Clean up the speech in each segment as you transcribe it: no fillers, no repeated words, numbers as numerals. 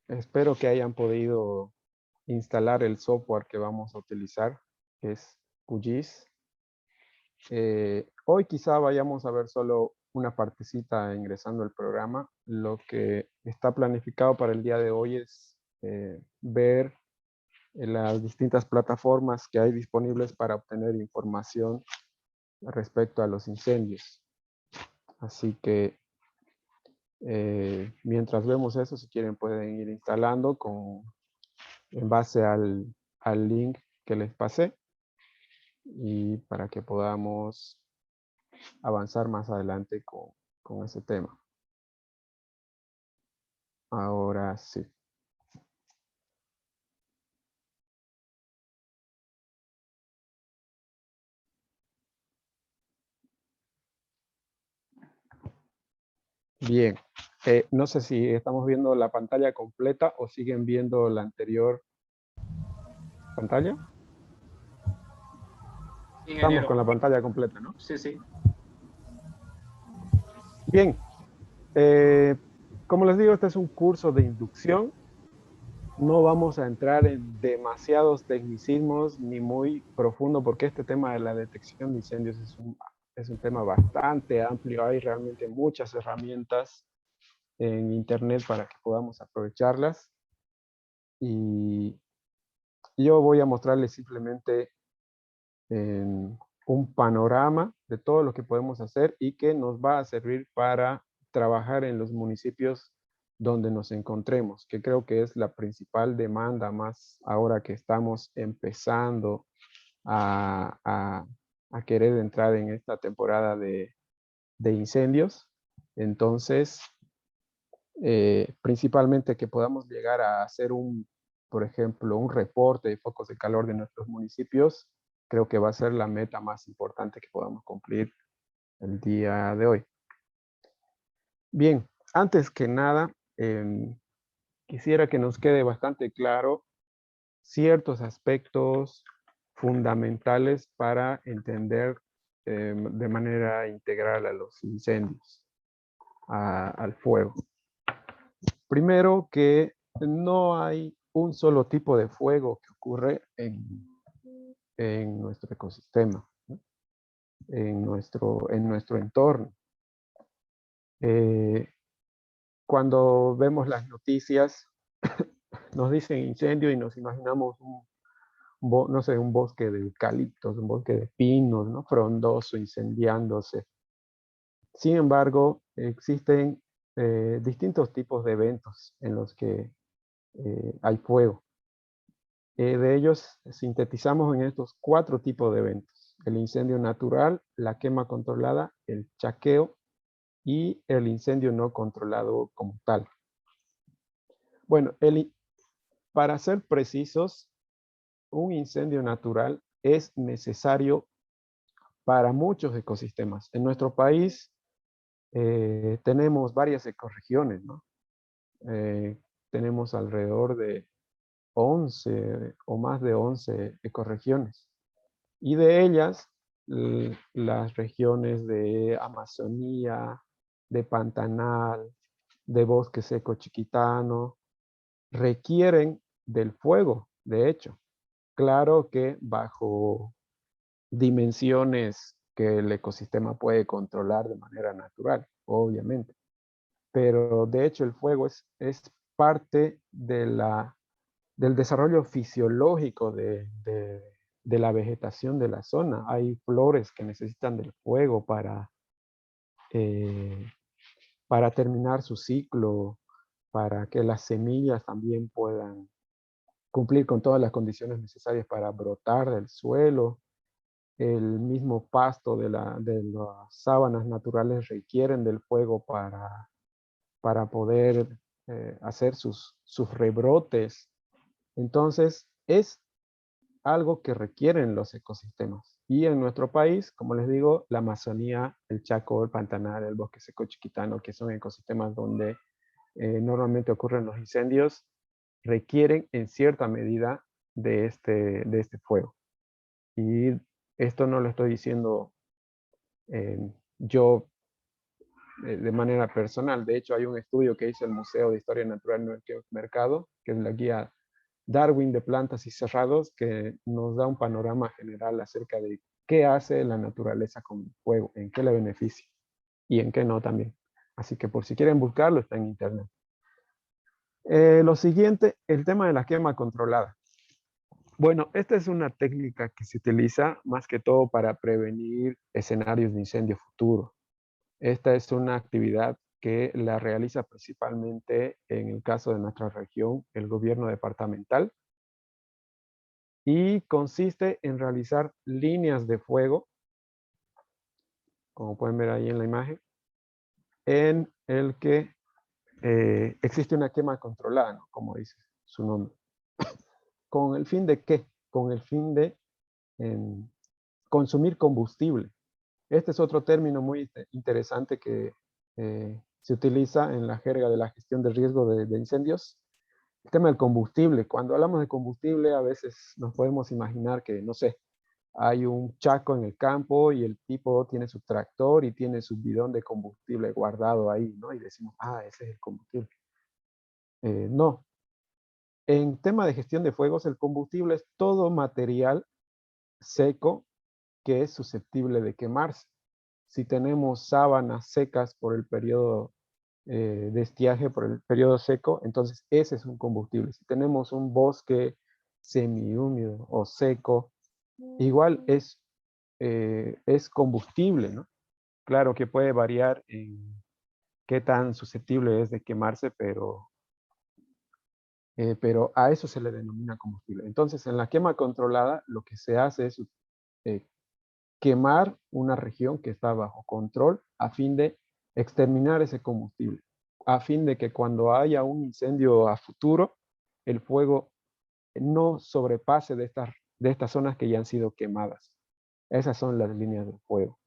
Espero que hayan podido instalar el software que vamos a utilizar, que es QGIS. Hoy quizá vayamos a ver solo una partecita ingresando al programa. Lo que está planificado para el día de hoy es ver las distintas plataformas que hay disponibles para obtener información respecto a los incendios. Así que mientras vemos eso, si quieren pueden ir instalando en base al link que les pasé y para que podamos avanzar más adelante con ese tema. Ahora sí. Bien. No sé si estamos viendo la pantalla completa o siguen viendo la anterior pantalla. Estamos Ingeniero. con la pantalla completa, ¿no? Sí, sí. Bien. Como les digo, este es un curso de inducción. No vamos a entrar en demasiados tecnicismos ni muy profundo porque este tema de la detección de incendios es un tema bastante amplio. Hay realmente muchas herramientas en internet para que podamos aprovecharlas. Y yo voy a mostrarles simplemente un panorama de todo lo que podemos hacer y que nos va a servir para trabajar en los municipios donde nos encontremos, que creo que es la principal demanda más ahora que estamos empezando a querer entrar en esta temporada de incendios. Entonces, principalmente que podamos llegar a hacer por ejemplo, un reporte de focos de calor de nuestros municipios, creo que va a ser la meta más importante que podamos cumplir el día de hoy. Bien, antes que nada, quisiera que nos quede bastante claro ciertos aspectos fundamentales para entender de manera integral a los incendios, al fuego. Primero, que no hay un solo tipo de fuego que ocurre en nuestro ecosistema, ¿no? en nuestro entorno. Cuando vemos las noticias, nos dicen incendio y nos imaginamos no sé, un bosque de eucaliptos, un bosque de pinos, ¿no? Frondoso, incendiándose. Sin embargo, existen distintos tipos de eventos en los que hay fuego. De ellos sintetizamos en estos 4 tipos de eventos: el incendio natural, la quema controlada, el chaqueo y el incendio no controlado como tal. Bueno, para ser precisos, un incendio natural es necesario para muchos ecosistemas. En nuestro país tenemos varias ecorregiones, ¿no? Tenemos alrededor de 11 o más de 11 ecorregiones. Y de ellas, las regiones de Amazonía, de Pantanal, de Bosque Seco Chiquitano, requieren del fuego, de hecho. Claro que bajo dimensiones que el ecosistema puede controlar de manera natural, obviamente. Pero de hecho el fuego es parte del desarrollo fisiológico de la vegetación de la zona. Hay flores que necesitan del fuego eh, para terminar su ciclo, para que las semillas también puedan cumplir con todas las condiciones necesarias para brotar del suelo. El mismo pasto de las sábanas naturales requieren del fuego para poder hacer sus rebrotes. Entonces, es algo que requieren los ecosistemas. Y en nuestro país, como les digo, la Amazonía, el Chaco, el Pantanal, el Bosque Seco Chiquitano, que son ecosistemas donde normalmente ocurren los incendios, requieren en cierta medida de este fuego. Y esto no lo estoy diciendo Yo, de manera personal, de hecho hay un estudio que hizo el Museo de Historia Natural Nuevo Mercado, que es la guía Darwin de plantas y cerrados, que nos da un panorama general acerca de qué hace la naturaleza con el fuego, en qué le beneficia y en qué no también. Así que por si quieren buscarlo, está en internet. Lo siguiente, el tema de la quema controlada. Bueno, esta es una técnica que se utiliza más que todo para prevenir escenarios de incendio futuro. Esta es una actividad que la realiza principalmente, en el caso de nuestra región, el gobierno departamental, y consiste en realizar líneas de fuego, como pueden ver ahí en la imagen, en el que existe una quema controlada, ¿no? Como dice su nombre. ¿Con el fin de qué? Con el fin de consumir combustible. Este es otro término muy interesante que se utiliza en la jerga de la gestión de riesgo de incendios. El tema del combustible. Cuando hablamos de combustible, a veces nos podemos imaginar que, no sé, hay un chaco en el campo y el tipo tiene su tractor y tiene su bidón de combustible guardado ahí, ¿no? Y decimos, ah, ese es el combustible. No. En tema de gestión de fuegos, el combustible es todo material seco que es susceptible de quemarse. Si tenemos sábanas secas por el periodo de estiaje, por el periodo seco, entonces ese es un combustible. Si tenemos un bosque semihúmedo o seco, igual es combustible, ¿no? Claro que puede variar en qué tan susceptible es de quemarse, pero a eso se le denomina combustible. Entonces, en la quema controlada, lo que se hace es eh, quemar una región que está bajo control a fin de exterminar ese combustible, a fin de que cuando haya un incendio a futuro, el fuego no sobrepase de estas zonas que ya han sido quemadas. Esas son las líneas de fuego.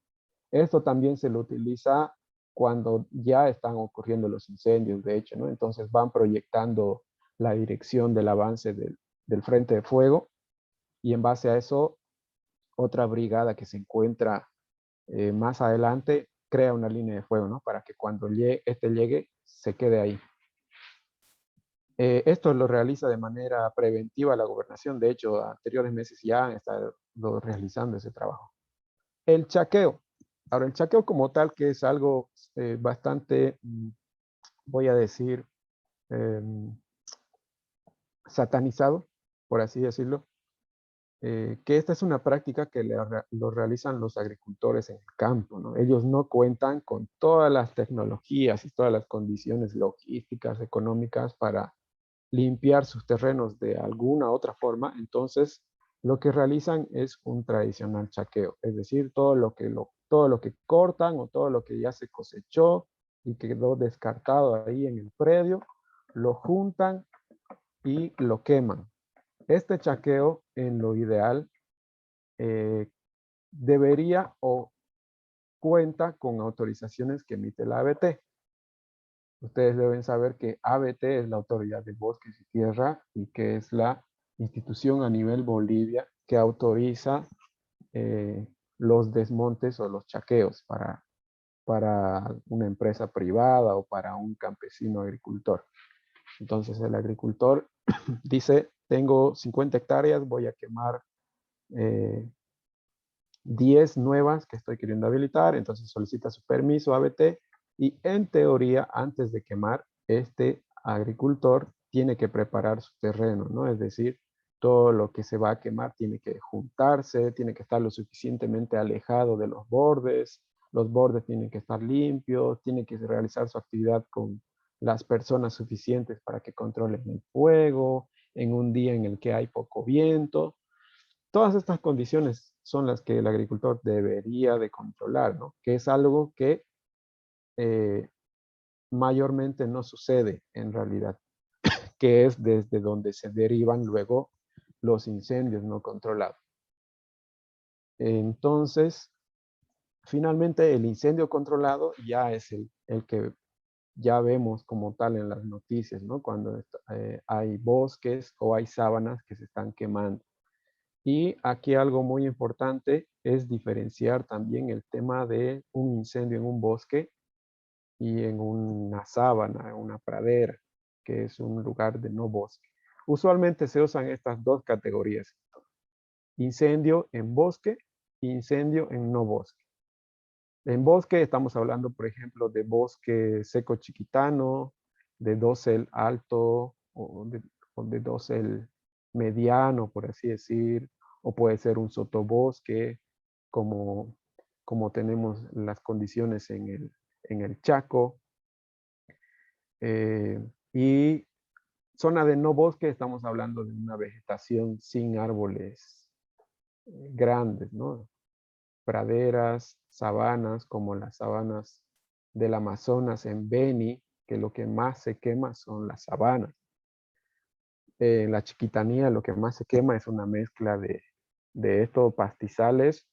Esto también se lo utiliza cuando ya están ocurriendo los incendios, de hecho, ¿no? Entonces van proyectando la dirección del avance del frente de fuego y en base a eso, otra brigada que se encuentra más adelante crea una línea de fuego, ¿no? Para que cuando este llegue, se quede ahí. Esto lo realiza de manera preventiva la gobernación. De hecho, anteriores meses ya han estado realizando ese trabajo. El chaqueo. Ahora, el chaqueo como tal, que es algo bastante, voy a decir, eh, satanizado, por así decirlo, que esta es una práctica que lo realizan los agricultores en el campo, ¿no? Ellos no cuentan con todas las tecnologías y todas las condiciones logísticas, económicas para limpiar sus terrenos de alguna otra forma, entonces lo que realizan es un tradicional chaqueo, es decir, todo lo que cortan o todo lo que ya se cosechó y quedó descartado ahí en el predio, lo juntan y lo queman. Este chaqueo, en lo ideal, eh, debería o cuenta con autorizaciones que emite la ABT. Ustedes deben saber que ABT es la Autoridad de Bosques y Tierra y que es la institución a nivel Bolivia que autoriza los desmontes o los chaqueos para una empresa privada o para un campesino agricultor. Entonces el agricultor dice, tengo 50 hectáreas, voy a quemar 10 nuevas que estoy queriendo habilitar, entonces solicita su permiso ABT y en teoría antes de quemar, este agricultor tiene que preparar su terreno, ¿no? Es decir, todo lo que se va a quemar tiene que juntarse, tiene que estar lo suficientemente alejado de los bordes tienen que estar limpios, tiene que realizar su actividad con las personas suficientes para que controlen el fuego, en un día en el que hay poco viento. Todas estas condiciones son las que el agricultor debería de controlar, ¿no? Que es algo que eh, mayormente no sucede en realidad, que es desde donde se derivan luego los incendios no controlados. Entonces, finalmente el incendio controlado ya es el que ya vemos como tal en las noticias, ¿no? Cuando hay bosques o hay sábanas que se están quemando. Y aquí algo muy importante es diferenciar también el tema de un incendio en un bosque y en una sabana, en una pradera, que es un lugar de no bosque. Usualmente se usan estas dos categorías: incendio en bosque, incendio en no bosque. En bosque estamos hablando, por ejemplo, de bosque seco chiquitano, de dosel alto o de dosel mediano, por así decir, o puede ser un sotobosque, como, como tenemos las condiciones en el Chaco. Eh, y zona de no bosque, estamos hablando de una vegetación sin árboles grandes, ¿no? Praderas, sabanas, como las sabanas del Amazonas en Beni, que lo que más se quema son las sabanas. En la Chiquitanía lo que más se quema es una mezcla de estos pastizales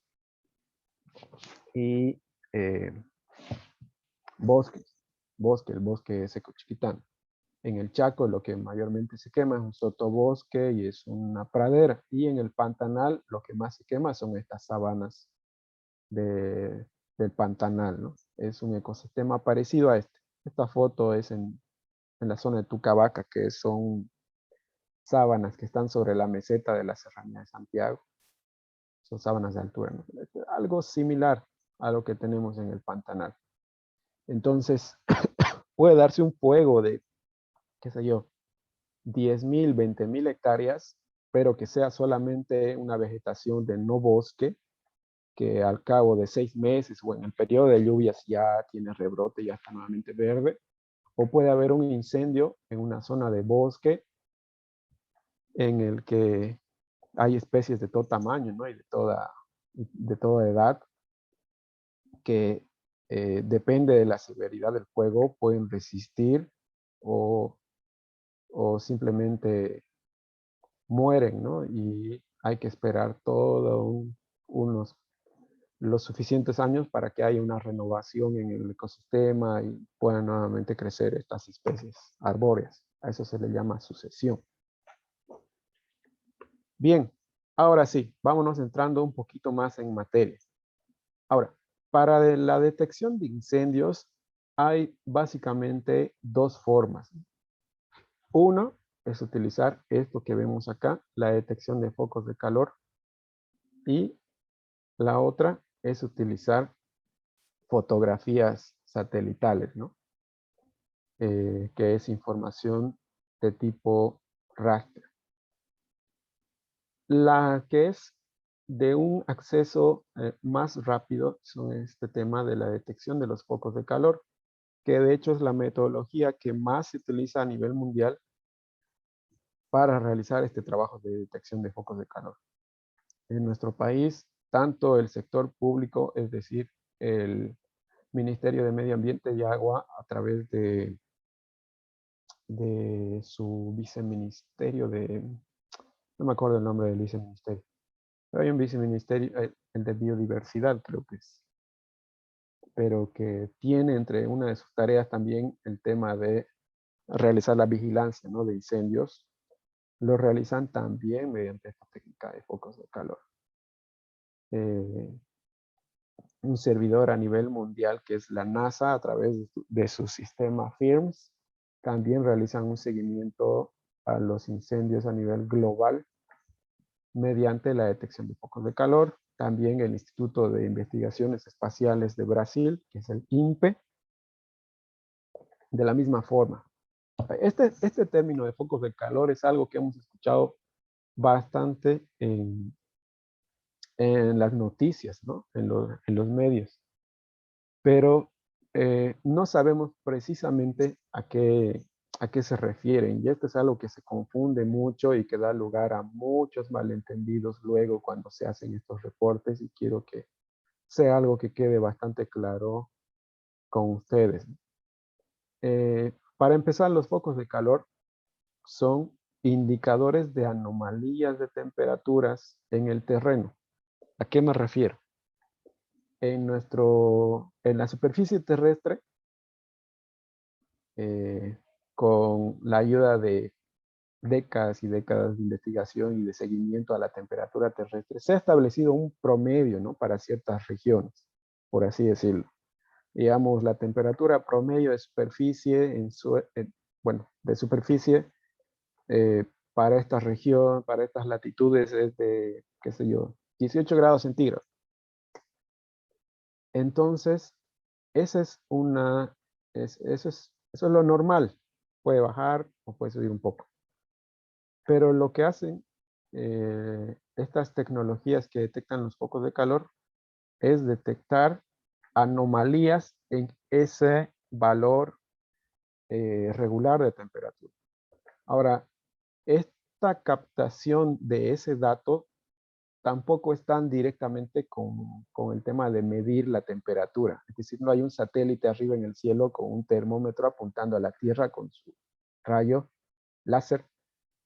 y eh, bosques, el bosque seco chiquitano. En el Chaco lo que mayormente se quema es un sotobosque y es una pradera. Y en el Pantanal lo que más se quema son estas sabanas de, del Pantanal, ¿no? Es un ecosistema parecido a este. Esta foto es en la zona de Tucabaca, que son sábanas que están sobre la meseta de la Serranía de Santiago. Son sábanas de altura, ¿no? Algo similar a lo que tenemos en el Pantanal. Entonces, puede darse un fuego de, qué sé yo, 10.000, 20.000 hectáreas, pero que sea solamente una vegetación de no bosque, que al cabo de 6 meses o en el periodo de lluvias ya tiene rebrote, ya está nuevamente verde, o puede haber un incendio en una zona de bosque en el que hay especies de todo tamaño, ¿no? Y de toda edad que depende de la severidad del fuego, pueden resistir o, o simplemente mueren, ¿no? Y hay que esperar unos los suficientes años para que haya una renovación en el ecosistema y puedan nuevamente crecer estas especies arbóreas. A eso se le llama sucesión. Bien, ahora sí, vámonos entrando un poquito más en materia. Ahora, para la detección de incendios hay básicamente dos formas. Una es utilizar esto que vemos acá, la detección de focos de calor, y la otra es utilizar fotografías satelitales, ¿no? Que es información de tipo raster. La que es de un acceso más rápido son este tema de la detección de los focos de calor, que de hecho es la metodología que más se utiliza a nivel mundial para realizar este trabajo de detección de focos de calor. En nuestro país, tanto el sector público, es decir, el Ministerio de Medio Ambiente y Agua, a través de su viceministerio no me acuerdo el nombre del viceministerio, pero hay un viceministerio, el de biodiversidad creo que es, pero que tiene entre una de sus tareas también el tema de realizar la vigilancia, ¿no?, de incendios. Lo realizan también mediante esta técnica de focos de calor. Eh, un servidor a nivel mundial que es la NASA, a través de su sistema FIRMS, también realizan un seguimiento a los incendios a nivel global mediante la detección de focos de calor. También el Instituto de Investigaciones Espaciales de Brasil, que es el INPE, de la misma forma. Este término de focos de calor es algo que hemos escuchado bastante en las noticias, ¿no?, en los medios, pero no sabemos precisamente a qué se refieren. Y esto es algo que se confunde mucho y que da lugar a muchos malentendidos luego cuando se hacen estos reportes, y quiero que sea algo que quede bastante claro con ustedes. Para empezar, los focos de calor son indicadores de anomalías de temperaturas en el terreno. ¿A qué me refiero? En la superficie terrestre, eh, con la ayuda de décadas y décadas de investigación y de seguimiento a la temperatura terrestre, se ha establecido un promedio, ¿no? Para ciertas regiones, por así decirlo. Digamos, la temperatura promedio de superficie, bueno, de superficie para esta región, para estas latitudes es de, qué sé yo, 18 grados centígrados. Entonces, esa es una, eso es lo normal. Puede bajar o puede subir un poco. Pero lo que hacen estas tecnologías que detectan los focos de calor es detectar anomalías en ese valor regular de temperatura. Ahora, esta captación de ese dato tampoco es tan directamente con el tema de medir la temperatura. Es decir, no hay un satélite arriba en el cielo con un termómetro apuntando a la Tierra con su rayo láser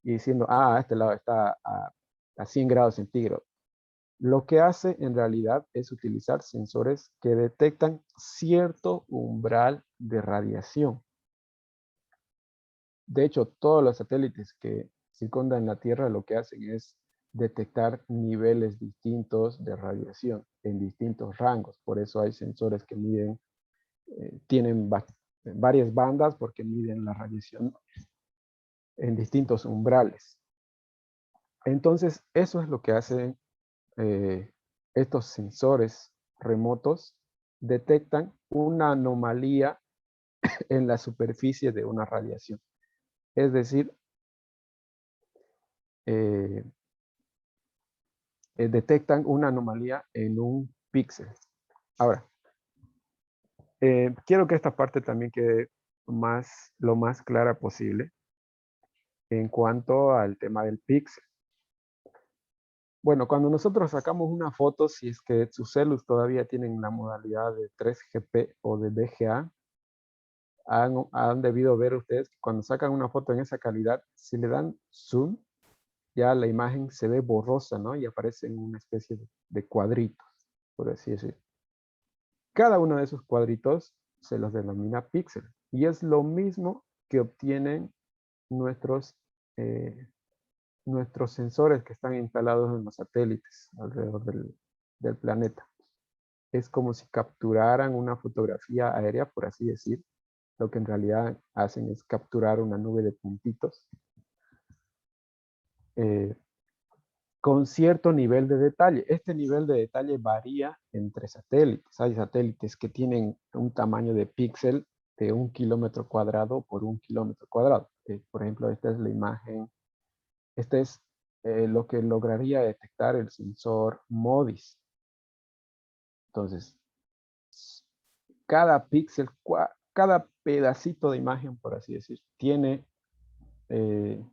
y diciendo, ah, este lado está a 100 grados centígrados. Lo que hace en realidad es utilizar sensores que detectan cierto umbral de radiación. De hecho, todos los satélites que circundan la Tierra lo que hacen es detectar niveles distintos de radiación en distintos rangos. Por eso hay sensores que miden, tienen varias bandas porque miden la radiación en distintos umbrales. Entonces, eso es lo que hacen estos sensores remotos, detectan una anomalía en la superficie de una radiación. Es decir, eh, detectan una anomalía en un píxel. Ahora, quiero que esta parte también quede lo más clara posible en cuanto al tema del píxel. Bueno, cuando nosotros sacamos una foto, si es que sus celus todavía tienen la modalidad de 3GP o de VGA, han debido ver ustedes que cuando sacan una foto en esa calidad, si le dan zoom, ya la imagen se ve borrosa, ¿no? Y aparece en una especie de cuadritos, por así decirlo. Cada uno de esos cuadritos se los denomina píxel. Y es lo mismo que obtienen nuestros, nuestros sensores que están instalados en los satélites alrededor del planeta. Es como si capturaran una fotografía aérea, por así decir. Lo que en realidad hacen es capturar una nube de puntitos eh, con cierto nivel de detalle. Este nivel de detalle varía entre satélites. Hay satélites que tienen un tamaño de píxel de 1 kilómetro cuadrado por 1 kilómetro cuadrado. Por ejemplo, esta es la imagen, este es lo que lograría detectar el sensor MODIS. Entonces, cada píxel, cada pedacito de imagen, por así decir, tiene eh,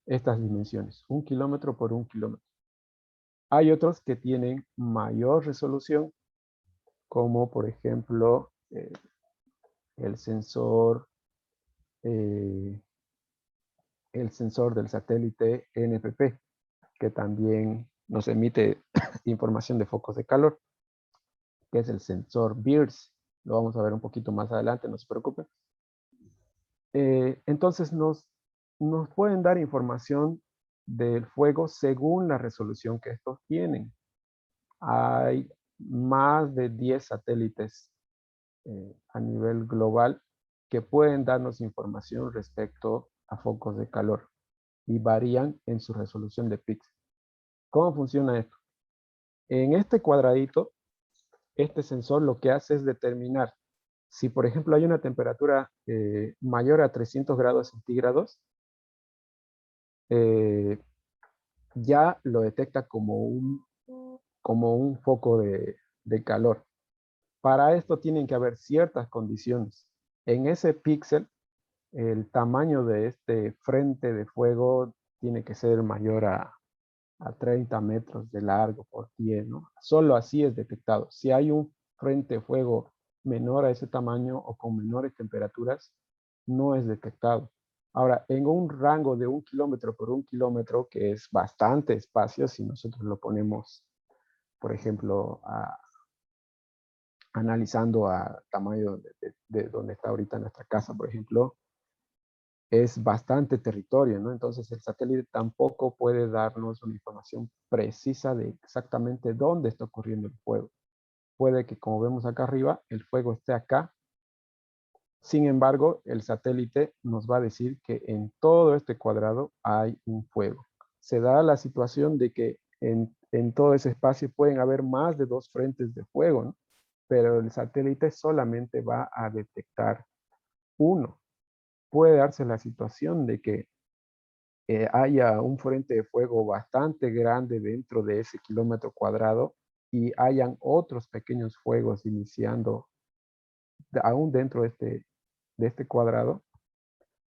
estas dimensiones, 1 kilómetro por 1 kilómetro. Hay otros que tienen mayor resolución, como por ejemplo el sensor, eh, el sensor del satélite NPP, que también nos emite información de focos de calor, que es el sensor BIRS. Lo vamos a ver un poquito más adelante, no se preocupen. Entonces nos pueden dar información del fuego según la resolución que estos tienen. Hay más de 10 satélites a nivel global que pueden darnos información respecto a focos de calor y varían en su resolución de píxeles. ¿Cómo funciona esto? En este cuadradito, este sensor lo que hace es determinar si, por ejemplo, hay una temperatura mayor a 300 grados centígrados, eh, ya lo detecta como un foco de calor. Para esto tienen que haber ciertas condiciones. En ese píxel, el tamaño de este frente de fuego tiene que ser mayor a 30 metros de largo por 10, ¿no? Solo así es detectado. Si hay un frente de fuego menor a ese tamaño o con menores temperaturas, no es detectado. Ahora, en un rango de 1 kilómetro por 1 kilómetro, que es bastante espacio, si nosotros lo ponemos, por ejemplo, analizando a tamaño de donde está ahorita nuestra casa, por ejemplo, es bastante territorio, ¿no? Entonces el satélite tampoco puede darnos una información precisa de exactamente dónde está ocurriendo el fuego. Puede que, como vemos acá arriba, el fuego esté acá. Sin embargo, el satélite nos va a decir que en todo este cuadrado hay un fuego. Se da la situación de que en todo ese espacio pueden haber más de 2 frentes de fuego, ¿no? Pero el satélite solamente va a detectar uno. Puede darse la situación de que haya un frente de fuego bastante grande dentro de ese kilómetro cuadrado y hayan otros pequeños fuegos iniciando aún dentro de este cuadrado.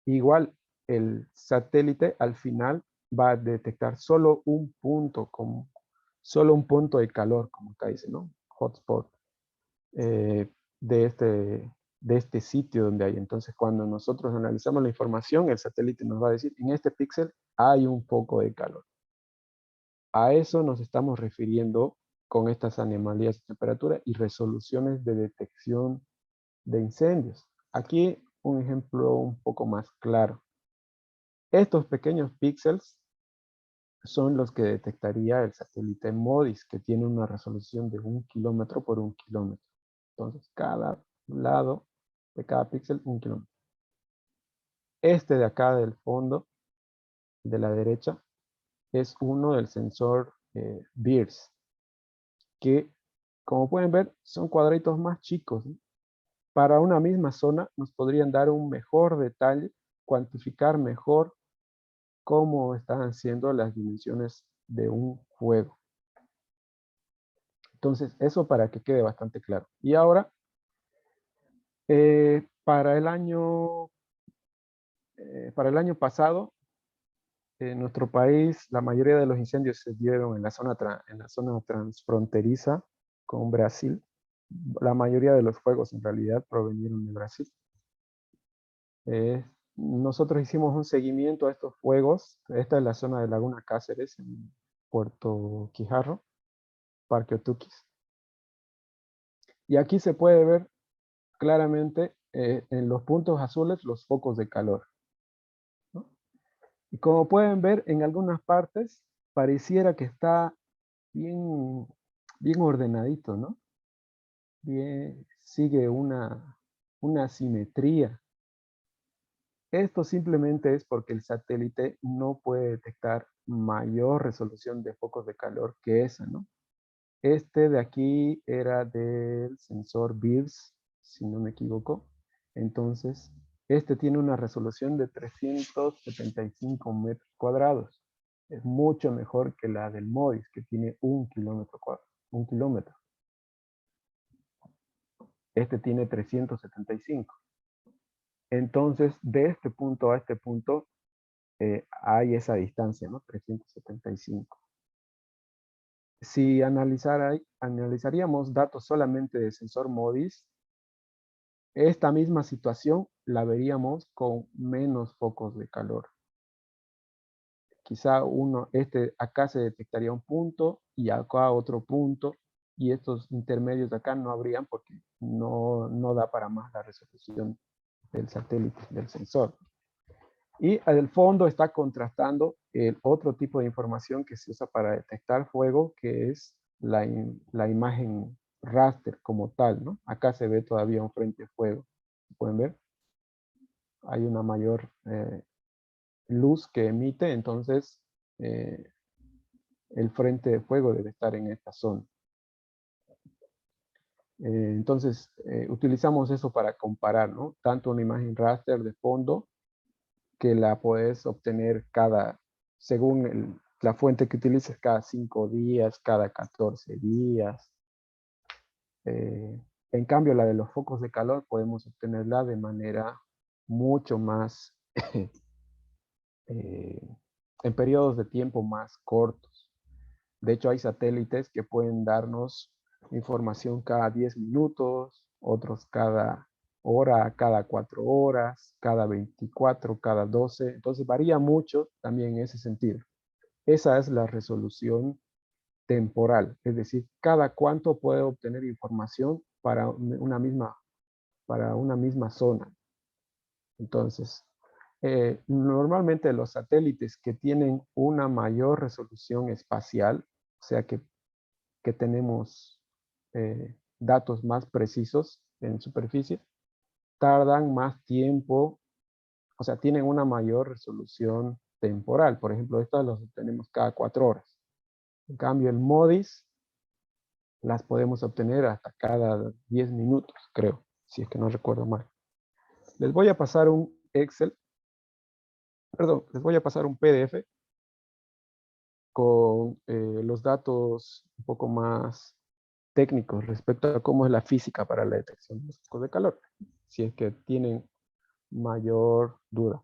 Igual el satélite al final va a detectar solo un punto, como, solo un punto de calor, como acá dice, ¿no? Hotspot eh, de, de este sitio donde hay. Entonces, cuando nosotros analizamos la información, el satélite nos va a decir, en este píxel hay un poco de calor. A eso nos estamos refiriendo con estas anomalías de temperatura y resoluciones de detección de incendios. Aquí un ejemplo un poco más claro. Estos pequeños píxeles son los que detectaría el satélite MODIS, que tiene una resolución de 1 kilómetro por 1 kilómetro. Entonces, cada lado de cada píxel, 1 kilómetro. Este de acá del fondo, de la derecha, es uno del sensor BIRS, que, como pueden ver, son cuadritos más chicos, ¿no? Para una misma zona nos podrían dar un mejor detalle, cuantificar mejor cómo están siendo las dimensiones de un juego. Entonces, eso para que quede bastante claro. Y ahora, para para el año pasado, en nuestro país, la mayoría de los incendios se dieron en la zona transfronteriza con Brasil. La mayoría de los fuegos en realidad provenieron de Brasil. Nosotros hicimos un seguimiento a estos fuegos. Esta es la zona de Laguna Cáceres, en Puerto Quijarro, Parque Otuquis. Y aquí se puede ver claramente en los puntos azules los focos de calor, ¿no? Y como pueden ver, en algunas partes pareciera que está bien, bien ordenadito, ¿no? Bien, sigue una simetría. Esto simplemente es porque el satélite no puede detectar mayor resolución de focos de calor que esa, ¿no? Este de aquí era del sensor BIRS, si no me equivoco. Entonces, este tiene una resolución de 375 metros cuadrados. Es mucho mejor que la del MODIS, que tiene 1 kilómetro cuadrado, 1 kilómetro. Este tiene 375. Entonces, de este punto a este punto, hay esa distancia, ¿no? 375. Si analizaríamos datos solamente de sensor MODIS, esta misma situación la veríamos con menos focos de calor. Quizá acá se detectaría un punto y acá otro punto, y estos intermedios de acá no habrían porque no da para más la resolución del satélite, del sensor. Y al fondo está contrastando el otro tipo de información que se usa para detectar fuego, que es la imagen raster como tal, ¿no? Acá se ve todavía un frente de fuego. ¿Pueden ver? Hay una mayor luz que emite, entonces eh, el frente de fuego debe estar en esta zona. Entonces, utilizamos eso para comparar, ¿no? Tanto una imagen raster de fondo, que la puedes obtener según la fuente que utilices, cada 5 días, cada 14 días. En cambio, la de los focos de calor podemos obtenerla de manera mucho más en periodos de tiempo más cortos. De hecho, hay satélites que pueden darnos información cada 10 minutos, otros cada hora, cada 4 horas, cada 24, cada 12. Entonces varía mucho también en ese sentido. Esa es la resolución temporal, es decir, cada cuánto puede obtener información para una misma zona. Entonces, Normalmente los satélites que tienen una mayor resolución espacial, o sea que tenemos datos más precisos en superficie, tardan más tiempo, o sea, tienen una mayor resolución temporal. Por ejemplo, estas los obtenemos cada 4 horas. En cambio, el MODIS las podemos obtener hasta cada 10 minutos, creo, si es que no recuerdo mal. Les voy a pasar un Excel, perdón, les voy a pasar un PDF con los datos un poco más técnicos respecto a cómo es la física para la detección de los focos de calor, si es que tienen mayor duda.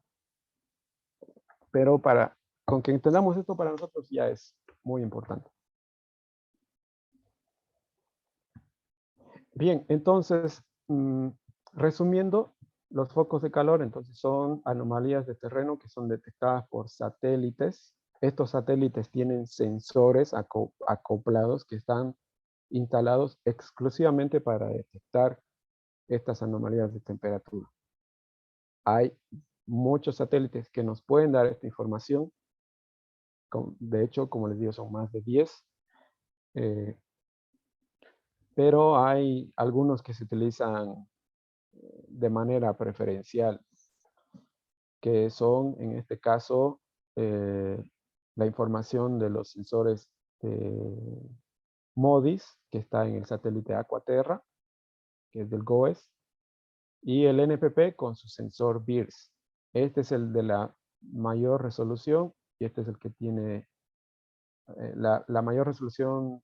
Pero con que entendamos esto para nosotros ya es muy importante. Bien, entonces, resumiendo, los focos de calor entonces son anomalías de terreno que son detectadas por satélites. Estos satélites tienen sensores acoplados que están instalados exclusivamente para detectar estas anomalías de temperatura. Hay muchos satélites que nos pueden dar esta información. De hecho, como les digo, son más de 10. Pero hay algunos que se utilizan de manera preferencial, que son, en este caso, la información de los sensores MODIS, que está en el satélite Aquaterra, que es del GOES, y el NPP con su sensor BIRS. Este es el de la mayor resolución y este es el que tiene la mayor resolución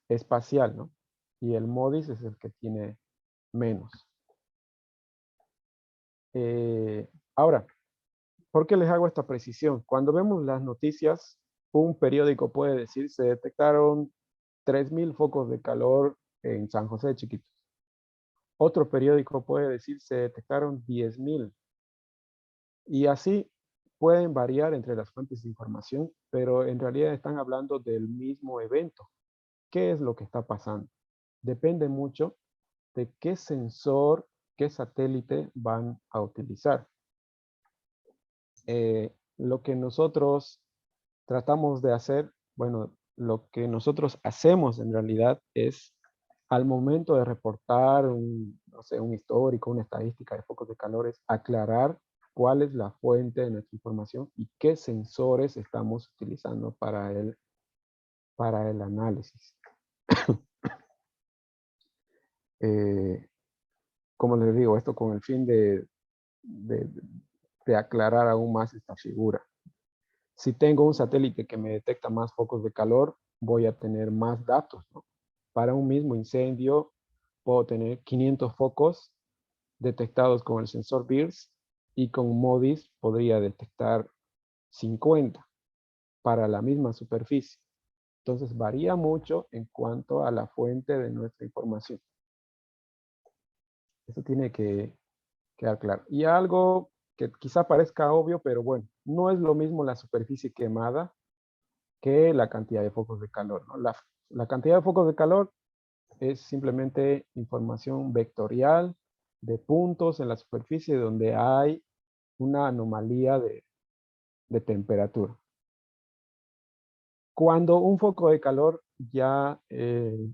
espacial, ¿no? Y el MODIS es el que tiene menos. Ahora, ¿por qué les hago esta precisión? Cuando vemos las noticias, un periódico puede decir se detectaron 3.000 focos de calor en San José de Chiquitos. Otro periódico puede decir se detectaron 10.000. Y así pueden variar entre las fuentes de información, pero en realidad están hablando del mismo evento. ¿Qué es lo que está pasando? Depende mucho de qué sensor, qué satélite van a utilizar. Lo que nosotros tratamos de hacer, bueno, lo que nosotros hacemos en realidad es al momento de reportar no sé, un histórico, una estadística de focos de calor, es aclarar cuál es la fuente de nuestra información y qué sensores estamos utilizando para el análisis. Como les digo, esto con el fin de aclarar aún más esta figura. Si tengo un satélite que me detecta más focos de calor, voy a tener más datos, ¿no? Para un mismo incendio, puedo tener 500 focos detectados con el sensor BIRS y con MODIS podría detectar 50 para la misma superficie. Entonces varía mucho en cuanto a la fuente de nuestra información. Eso tiene que quedar claro. Y algo que quizá parezca obvio, pero bueno, no es lo mismo la superficie quemada que la cantidad de focos de calor, ¿no? La cantidad de focos de calor es simplemente información vectorial de puntos en la superficie donde hay una anomalía de temperatura. Cuando un foco de calor ya eh,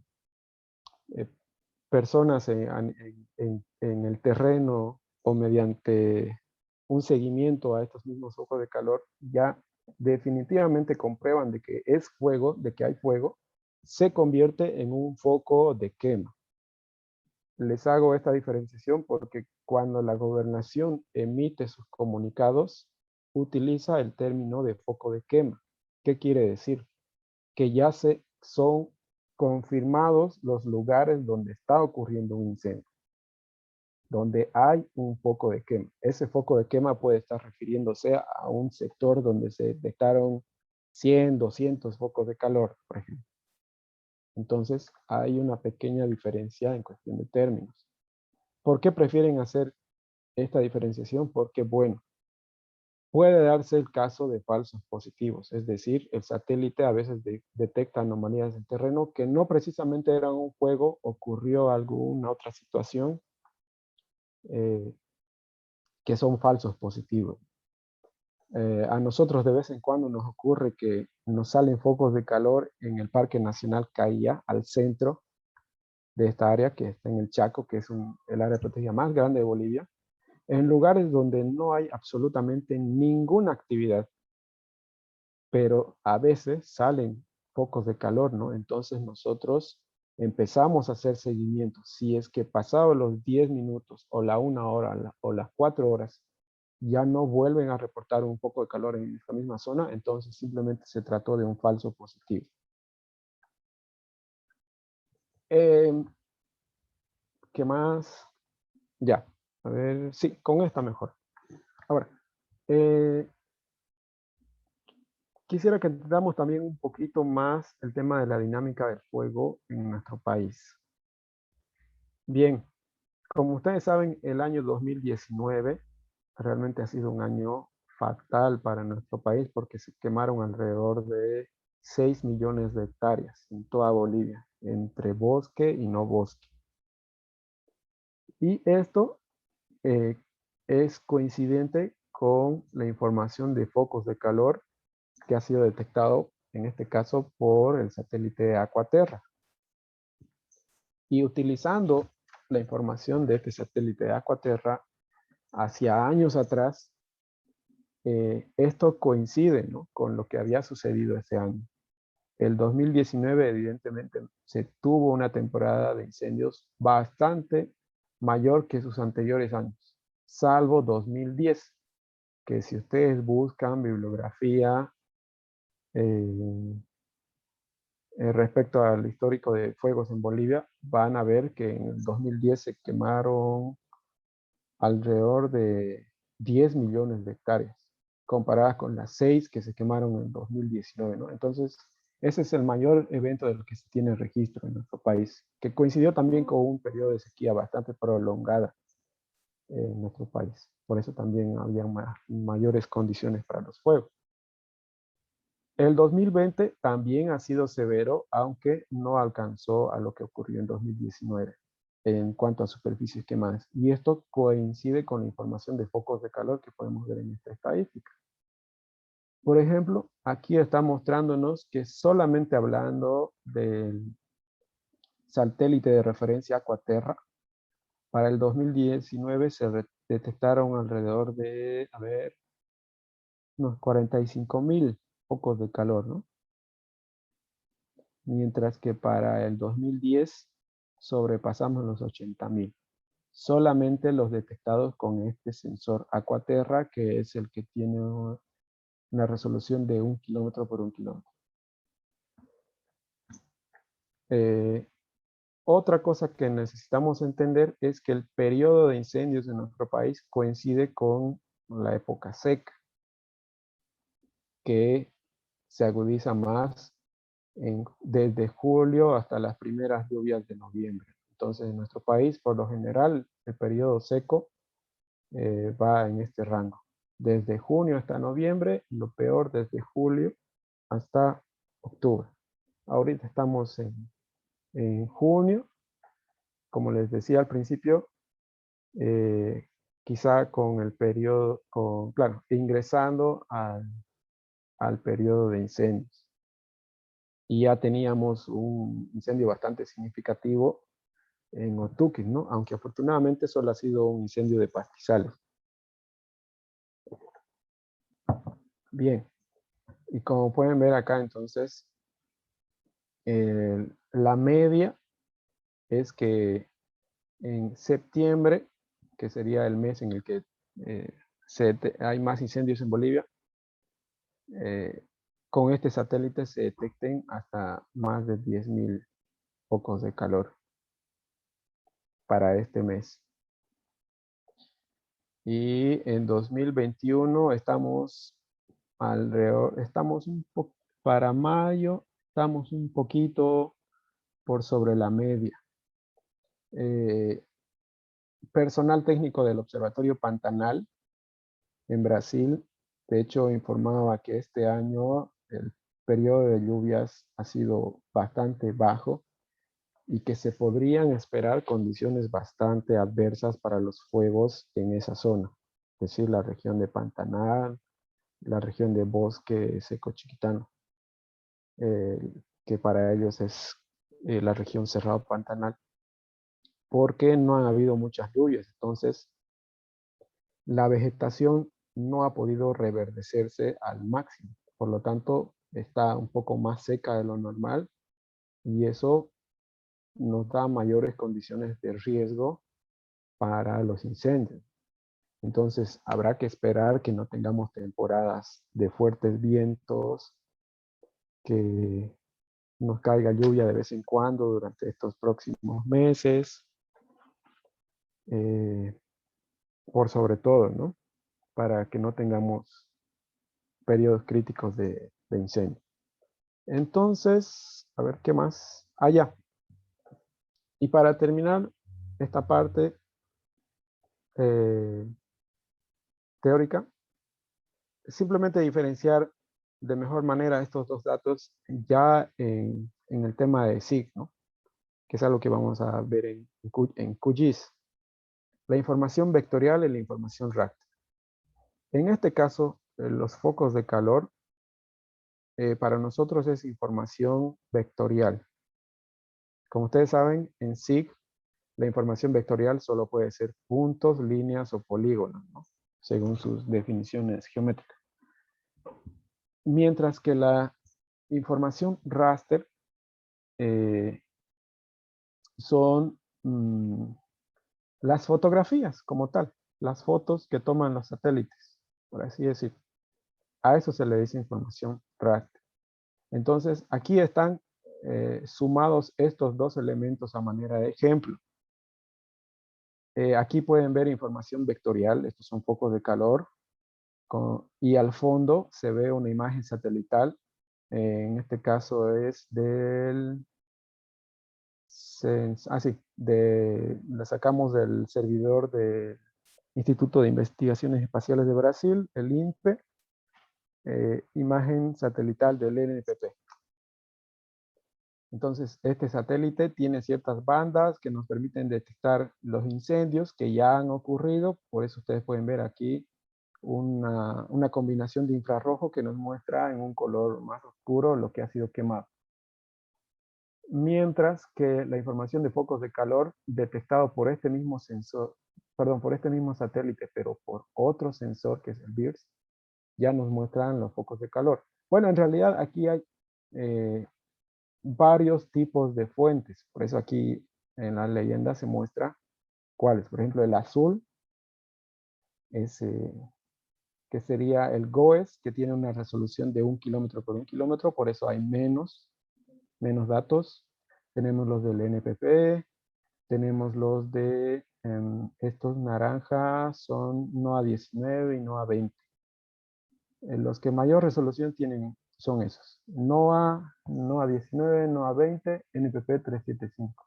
personas en el terreno o mediante un seguimiento a estos mismos focos de calor ya definitivamente comprueban de que es fuego, de que hay fuego, se convierte en un foco de quema. Les hago esta diferenciación porque cuando la gobernación emite sus comunicados, utiliza el término de foco de quema. ¿Qué quiere decir? Que ya son confirmados los lugares donde está ocurriendo un incendio, donde hay un foco de quema. Ese foco de quema puede estar refiriéndose a un sector donde se detectaron 100, 200 focos de calor, por ejemplo. Entonces, hay una pequeña diferencia en cuestión de términos. ¿Por qué prefieren hacer esta diferenciación? Porque, bueno, puede darse el caso de falsos positivos, es decir, el satélite a veces detecta anomalías en terreno que no precisamente eran un fuego, ocurrió alguna otra situación que son falsos positivos. A nosotros de vez en cuando nos ocurre que nos salen focos de calor en el Parque Nacional Caía, al centro de esta área que está en el Chaco, que es el área protegida más grande de Bolivia, en lugares donde no hay absolutamente ninguna actividad, pero a veces salen focos de calor, ¿no? Entonces nosotros empezamos a hacer seguimiento. Si es que pasado los 10 minutos o la 1 hora o las 4 horas ya no vuelven a reportar un poco de calor en esta misma zona, entonces simplemente se trató de un falso positivo. ¿Qué más? Ya, a ver, sí, con esta mejor. Ahora, eh, quisiera que entendamos también un poquito más el tema de la dinámica del fuego en nuestro país. Bien, como ustedes saben, el año 2019 realmente ha sido un año fatal para nuestro país porque se quemaron alrededor de 6 millones de hectáreas en toda Bolivia, entre bosque y no bosque. Y esto eh, es coincidente con la información de focos de calor que ha sido detectado, en este caso, por el satélite Aquaterra. Y utilizando la información de este satélite Aquaterra hacia años atrás, esto coincide, ¿no?, con lo que había sucedido ese año. El 2019, evidentemente, se tuvo una temporada de incendios bastante mayor que sus anteriores años, salvo 2010, que si ustedes buscan bibliografía eh, respecto al histórico de fuegos en Bolivia, van a ver que en el 2010 se quemaron alrededor de 10 millones de hectáreas, comparadas con las 6 que se quemaron en 2019, ¿no? Entonces, ese es el mayor evento del que se tiene registro en nuestro país, que coincidió también con un periodo de sequía bastante prolongada en nuestro país. Por eso también había mayores condiciones para los fuegos. El 2020 también ha sido severo, aunque no alcanzó a lo que ocurrió en 2019 en cuanto a superficies quemadas. Y esto coincide con la información de focos de calor que podemos ver en esta estadística. Por ejemplo, aquí está mostrándonos que solamente hablando del satélite de referencia Aquaterra, para el 2019 se detectaron alrededor de, a ver, unos 45.000 focos de calor, ¿no? Mientras que para el 2010 sobrepasamos los 80.000. Solamente los detectados con este sensor Aquaterra, que es el que tiene una resolución de 1 kilómetro por 1 kilómetro. Otra cosa que necesitamos entender es que el periodo de incendios en nuestro país coincide con la época seca, que se agudiza más desde julio hasta las primeras lluvias de noviembre. Entonces, en nuestro país, por lo general, el periodo seco va en este rango. Desde junio hasta noviembre, y lo peor desde julio hasta octubre. Ahorita estamos en junio, como les decía al principio, quizá con el periodo, claro, ingresando al periodo de incendios. Y ya teníamos un incendio bastante significativo en Otuqui, ¿no? Aunque afortunadamente solo ha sido un incendio de pastizales. Bien, y como pueden ver acá entonces, la media es que en septiembre, que sería el mes en el que hay más incendios en Bolivia, con este satélite se detecten hasta más de 10.000 focos de calor para este mes. Y en 2021 estamos alrededor, para mayo, estamos un poquito por sobre la media. Personal técnico del Observatorio Pantanal en Brasil, de hecho, informaba que este año el periodo de lluvias ha sido bastante bajo y que se podrían esperar condiciones bastante adversas para los fuegos en esa zona. es decir, la región de Pantanal, la región de bosque seco chiquitano, eh, que para ellos es la región cerrado pantanal, porque no han habido muchas lluvias. Entonces, la vegetación no ha podido reverdecerse al máximo. Por lo tanto, está un poco más seca de lo normal y eso nos da mayores condiciones de riesgo para los incendios. Entonces, habrá que esperar que no tengamos temporadas de fuertes vientos, que nos caiga lluvia de vez en cuando durante estos próximos meses, eh, por sobre todo, ¿no? Para que no tengamos periodos críticos de incendio. Entonces, a ver qué más. Ah, ya. Y para terminar esta parte eh, teórica, simplemente diferenciar de mejor manera estos dos datos ya en el tema de SIG, ¿no? Que es algo que vamos a ver en QGIS. La información vectorial y la información raster. En este caso, los focos de calor para nosotros es información vectorial. Como ustedes saben, en SIG la información vectorial solo puede ser puntos, líneas o polígonos, ¿no? Según sus definiciones geométricas. Mientras que la información raster eh, son las fotografías como tal, las fotos que toman los satélites, por así decir. A eso se le dice información raster. Entonces, aquí están sumados estos dos elementos a manera de ejemplo. Aquí pueden ver información vectorial, estos son focos de calor, y al fondo se ve una imagen satelital, en este caso es del, la sacamos del servidor del Instituto de Investigaciones Espaciales de Brasil, el INPE, imagen satelital del NPP. Entonces, este satélite tiene ciertas bandas que nos permiten detectar los incendios que ya han ocurrido. Por eso ustedes pueden ver aquí una combinación de infrarrojo que nos muestra en un color más oscuro lo que ha sido quemado. Mientras que la información de focos de calor detectado por este mismo sensor, perdón, por este mismo satélite, pero por otro sensor que es el BIRS, ya nos muestran los focos de calor. Bueno, en realidad aquí hay varios tipos de fuentes. Por eso aquí en la leyenda se muestra cuáles. Por ejemplo, el azul es, que sería el GOES, que tiene una resolución de 1 kilómetro por 1 kilómetro, por eso hay menos datos. Tenemos los del NPP, tenemos los de estos naranjas, son NOAA 19 y NOAA 20. Los que mayor resolución tienen son esos. NOAA 19, NOAA 20, NPP 375,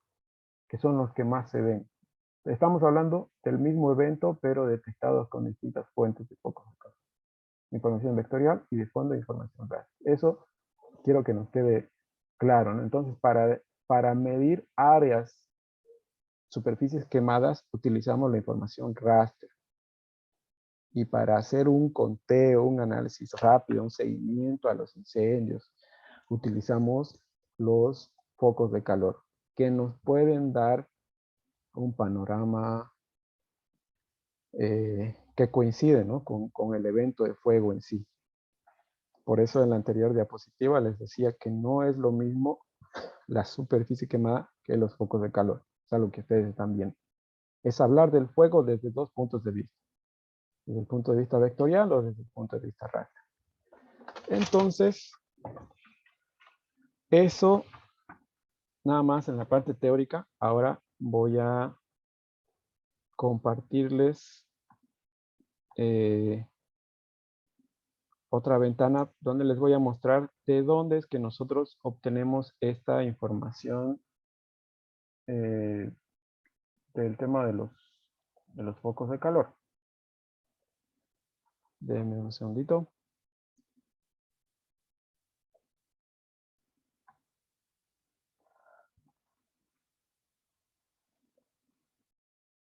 que son los que más se ven. Estamos hablando del mismo evento, pero detectados con distintas fuentes de focos de calor. Información vectorial y de fondo información real. Eso quiero que nos quede claro, ¿no? Entonces, para medir áreas, superficies quemadas, utilizamos la información raster. Y para hacer un conteo, un análisis rápido, un seguimiento a los incendios, utilizamos los focos de calor, que nos pueden dar un panorama que coincide, ¿no? con el evento de fuego en sí. Por eso en la anterior diapositiva les decía que no es lo mismo la superficie quemada que los focos de calor. Es algo que ustedes están viendo. Es hablar del fuego desde dos puntos de vista. Desde el punto de vista vectorial o desde el punto de vista raster. Entonces, eso nada más en la parte teórica. Ahora voy a compartirles otra ventana donde les voy a mostrar de dónde es que nosotros obtenemos esta información eh, del tema de los focos de calor. Denme un segundito.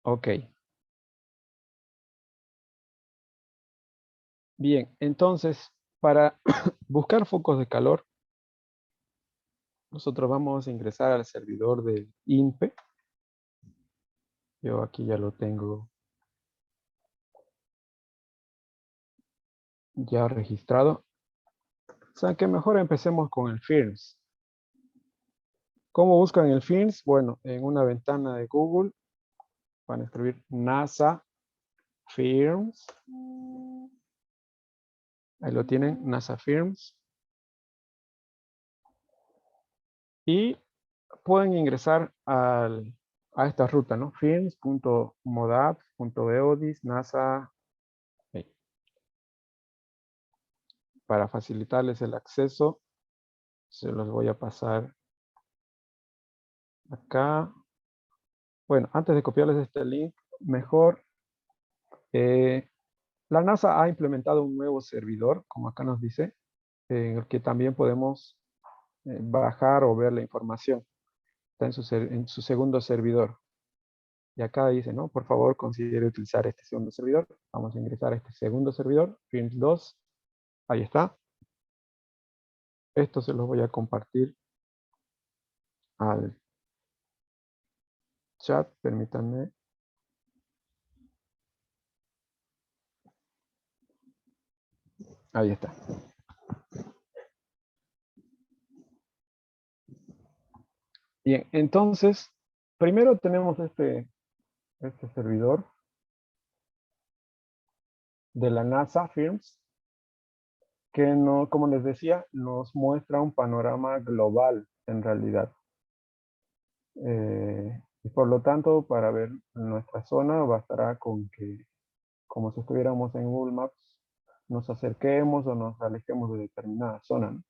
Ok. Bien, entonces, para buscar focos de calor, nosotros vamos a ingresar al servidor del INPE. Yo aquí ya lo tengo ya registrado. O sea que mejor empecemos con el FIRMS. ¿Cómo buscan el FIRMS? Bueno, en una ventana de Google van a escribir NASA FIRMS. Ahí lo tienen, NASA FIRMS. Y pueden ingresar a esta ruta, ¿no? firms.modap.eodis, NASA. Para facilitarles el acceso, se los voy a pasar acá. Bueno, antes de copiarles este link, mejor, la NASA ha implementado un nuevo servidor, como acá nos dice, en el que también podemos bajar o ver la información. Está en su segundo servidor. Y acá dice, ¿no? Por favor, considere utilizar este segundo servidor. Vamos a ingresar a este segundo servidor, FIRMS 2. Ahí está. Esto se los voy a compartir al chat. Permítanme. Ahí está. Bien, entonces, primero tenemos este servidor de la NASA FIRMS, que no, como les decía, nos muestra un panorama global en realidad. Y por lo tanto, para ver nuestra zona, bastará con que, como si estuviéramos en Google Maps, nos acerquemos o nos alejemos de determinada zona, ¿no?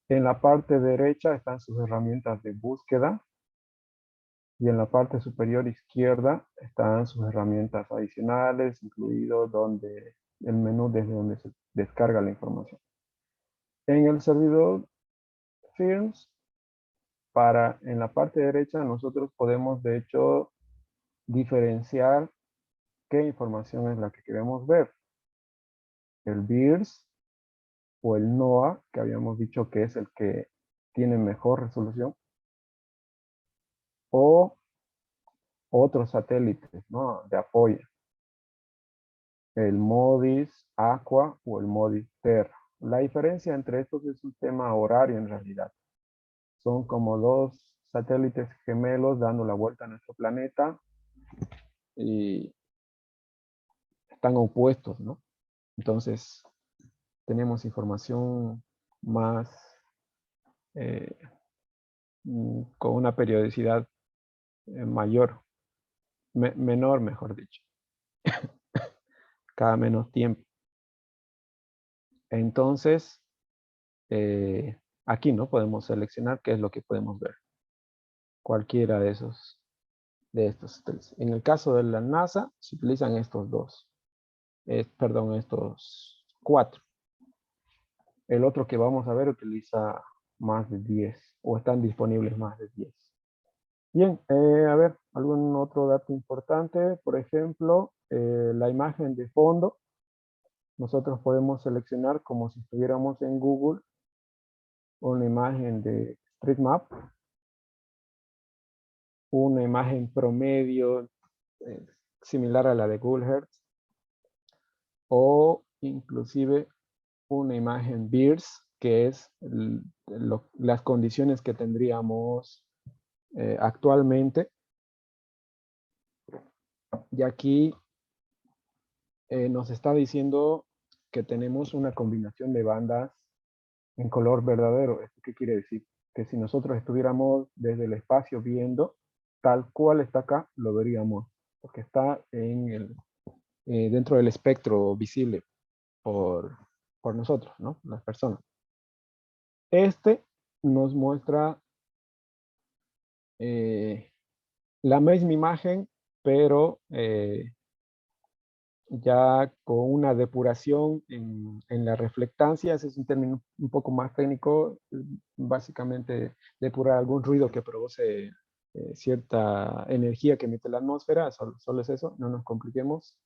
En la parte derecha están sus herramientas de búsqueda, y en la parte superior izquierda están sus herramientas adicionales, incluido donde el menú desde donde se descarga la información. En el servidor FIRMS, en la parte derecha nosotros podemos de hecho diferenciar qué información es la que queremos ver. El BIRS o el NOAA, que habíamos dicho que es el que tiene mejor resolución, o otros satélites, ¿no?, de apoyo. El MODIS Aqua o el MODIS Terra. La diferencia entre estos es un tema horario en realidad. Son como dos satélites gemelos dando la vuelta a nuestro planeta y están opuestos, ¿no? Entonces, tenemos información más eh, con una periodicidad mayor, menor, mejor dicho, cada menos tiempo. Entonces, aquí no podemos seleccionar qué es lo que podemos ver. Cualquiera de estos tres. En el caso de la NASA, se utilizan estos dos. Perdón, estos 4. El otro que vamos a ver utiliza más de 10 o están disponibles más de 10. Bien, a ver, algún otro dato importante. Por ejemplo, la imagen de fondo. Nosotros podemos seleccionar como si estuviéramos en Google una imagen de StreetMap, una imagen promedio eh, similar a la de Google Earth, o inclusive una imagen BIRS, que es las condiciones que tendríamos actualmente. Y aquí nos está diciendo que tenemos una combinación de bandas en color verdadero. ¿Esto qué quiere decir? Que si nosotros estuviéramos desde el espacio viendo, tal cual está acá, lo veríamos, porque está dentro del espectro visible por nosotros, ¿no?, las personas. Este nos muestra la misma imagen, pero ya con una depuración en la reflectancia. Ese es un término un poco más técnico, básicamente depurar algún ruido que produce cierta energía que emite la atmósfera. Solo es eso, no nos compliquemos.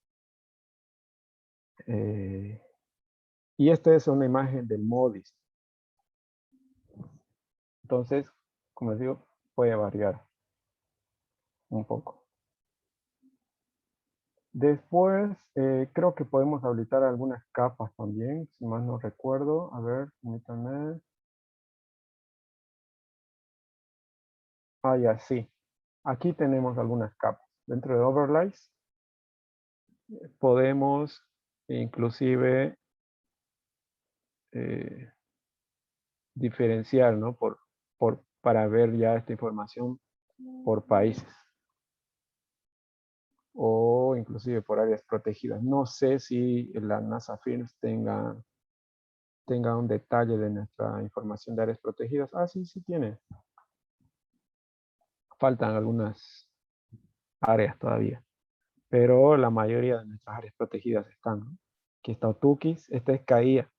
Y esta es una imagen del MODIS. Entonces, como les digo, puede variar un poco. Después, creo que podemos habilitar algunas capas también, si más no recuerdo. A ver, permítanme. Ah, ya, sí. Aquí tenemos algunas capas. Dentro de Overlays podemos inclusive diferenciar, ¿no? Para ver ya esta información por países o inclusive por áreas protegidas. No sé si la NASA FIRS tenga un detalle de nuestra información de áreas protegidas. Ah, sí, sí tiene. Faltan algunas áreas todavía, pero la mayoría de nuestras áreas protegidas están, ¿no? Aquí está Otukis, esta es CAIA.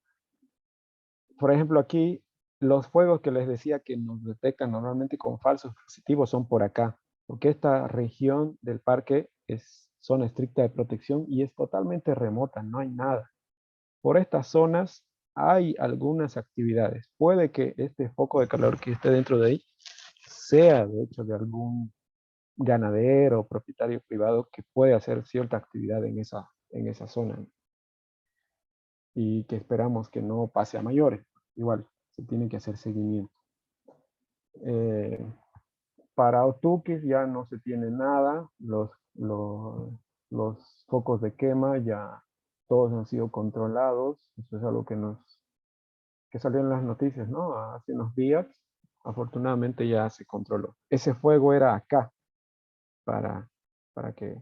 Por ejemplo, aquí los fuegos que les decía que nos detectan normalmente con falsos positivos son por acá, porque esta región del parque es zona estricta de protección y es totalmente remota, no hay nada. Por estas zonas hay algunas actividades. Puede que este foco de calor que esté dentro de ahí sea, de hecho, de algún ganadero o propietario privado que puede hacer cierta actividad en esa zona, ¿no? Y que esperamos que no pase a mayores. Igual, se tiene que hacer seguimiento. Para Otukis ya no se tiene nada, los focos de quema ya todos han sido controlados, eso es algo que salió en las noticias, ¿no? Hace unos días, afortunadamente ya se controló. Ese fuego era acá, para, para que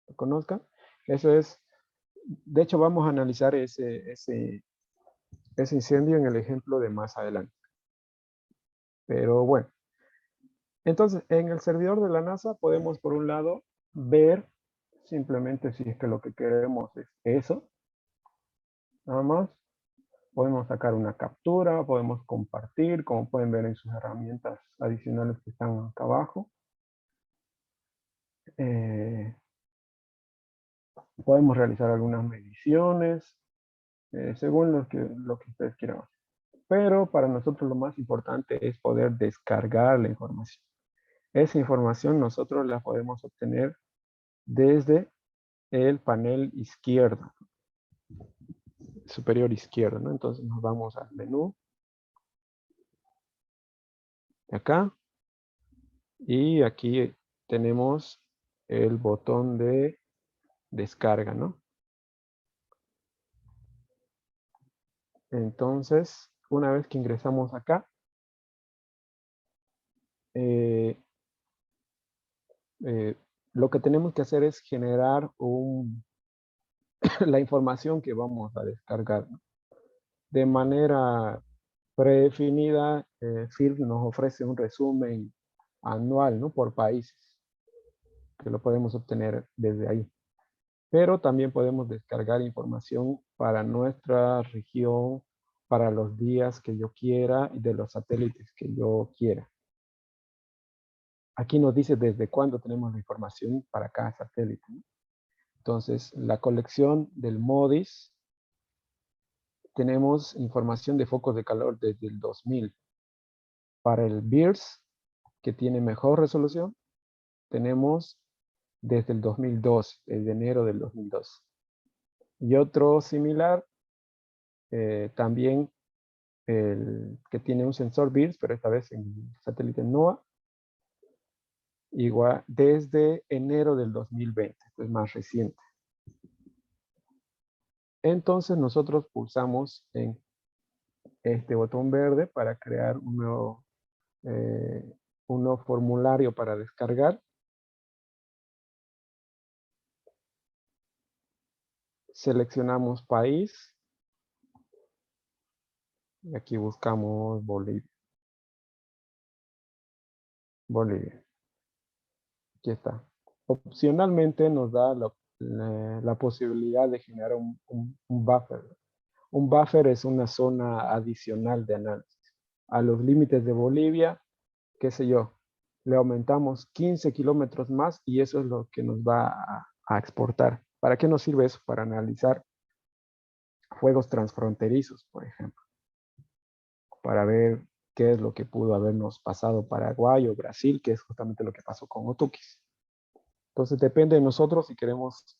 lo conozcan. Eso es, de hecho vamos a analizar ese incendio en el ejemplo de más adelante. Pero bueno, entonces en el servidor de la NASA podemos por un lado ver simplemente si es que lo que queremos es eso, nada más. Podemos sacar una captura, podemos compartir, como pueden ver en sus herramientas adicionales que están acá abajo. Podemos realizar algunas mediciones, según lo que ustedes quieran hacer. Pero para nosotros lo más importante es poder descargar la información. Esa información nosotros la podemos obtener desde el panel izquierdo, superior izquierdo, ¿no? Entonces nos vamos al menú de acá y aquí tenemos el botón de descarga, ¿no? Entonces, una vez que ingresamos acá, eh, eh, lo que tenemos que hacer es generar la información que vamos a descargar, ¿no? De manera predefinida, FIRB nos ofrece un resumen anual, ¿no? Por países, que lo podemos obtener desde ahí. Pero también podemos descargar información para nuestra región, para los días que yo quiera y de los satélites que yo quiera. Aquí nos dice desde cuándo tenemos la información para cada satélite, ¿no? Entonces, la colección del MODIS, tenemos información de focos de calor desde el 2000. Para el BIRS, que tiene mejor resolución, tenemos desde el 2002, desde enero del 2002. Y otro similar, también que tiene un sensor BIRS, pero esta vez en satélite NOAA, igual desde enero del 2020, es más reciente. Entonces nosotros pulsamos en este botón verde para crear un nuevo formulario para descargar. Seleccionamos país. Y aquí buscamos Bolivia. Bolivia. Aquí está. Opcionalmente nos da la posibilidad de generar un buffer. Un buffer es una zona adicional de análisis. A los límites de Bolivia, qué sé yo, le aumentamos 15 kilómetros más y eso es lo que nos va a exportar. ¿Para qué nos sirve eso? Para analizar fuegos transfronterizos, por ejemplo, para ver qué es lo que pudo habernos pasado Paraguay o Brasil, que es justamente lo que pasó con Otukis. Entonces depende de nosotros si queremos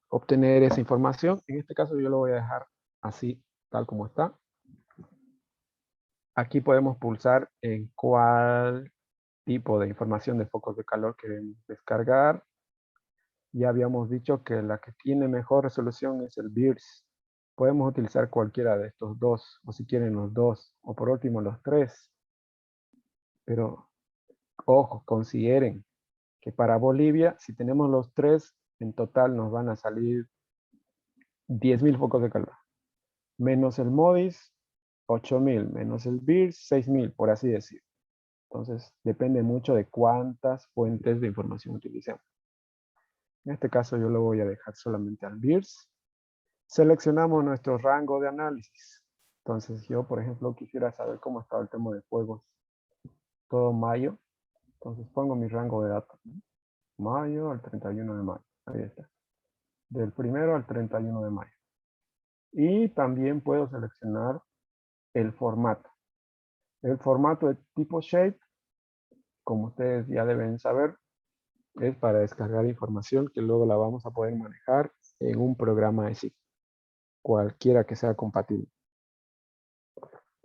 obtener esa información. En este caso yo lo voy a dejar así, tal como está. Aquí podemos pulsar en cuál tipo de información de focos de calor queremos descargar. Ya habíamos dicho que la que tiene mejor resolución es el BIRS. Podemos utilizar cualquiera de estos dos, o si quieren los dos, o por último los tres. Pero, ojo, consideren que para Bolivia, si tenemos los tres, en total nos van a salir 10.000 focos de calor. Menos el MODIS, 8.000, menos el BIRS, 6.000, por así decir. Entonces, depende mucho de cuántas fuentes de información utilicemos. En este caso, yo lo voy a dejar solamente al BIRS. Seleccionamos nuestro rango de análisis. Entonces, yo, por ejemplo, quisiera saber cómo estaba el tema de fuegos todo mayo. Entonces, pongo mi rango de datos, ¿no? Mayo al 31 de mayo. Ahí está. Del 1 al 31 de mayo. Y también puedo seleccionar el formato. El formato de tipo Shape, como ustedes ya deben saber, es para descargar información que luego la vamos a poder manejar en un programa de SIG, cualquiera que sea compatible.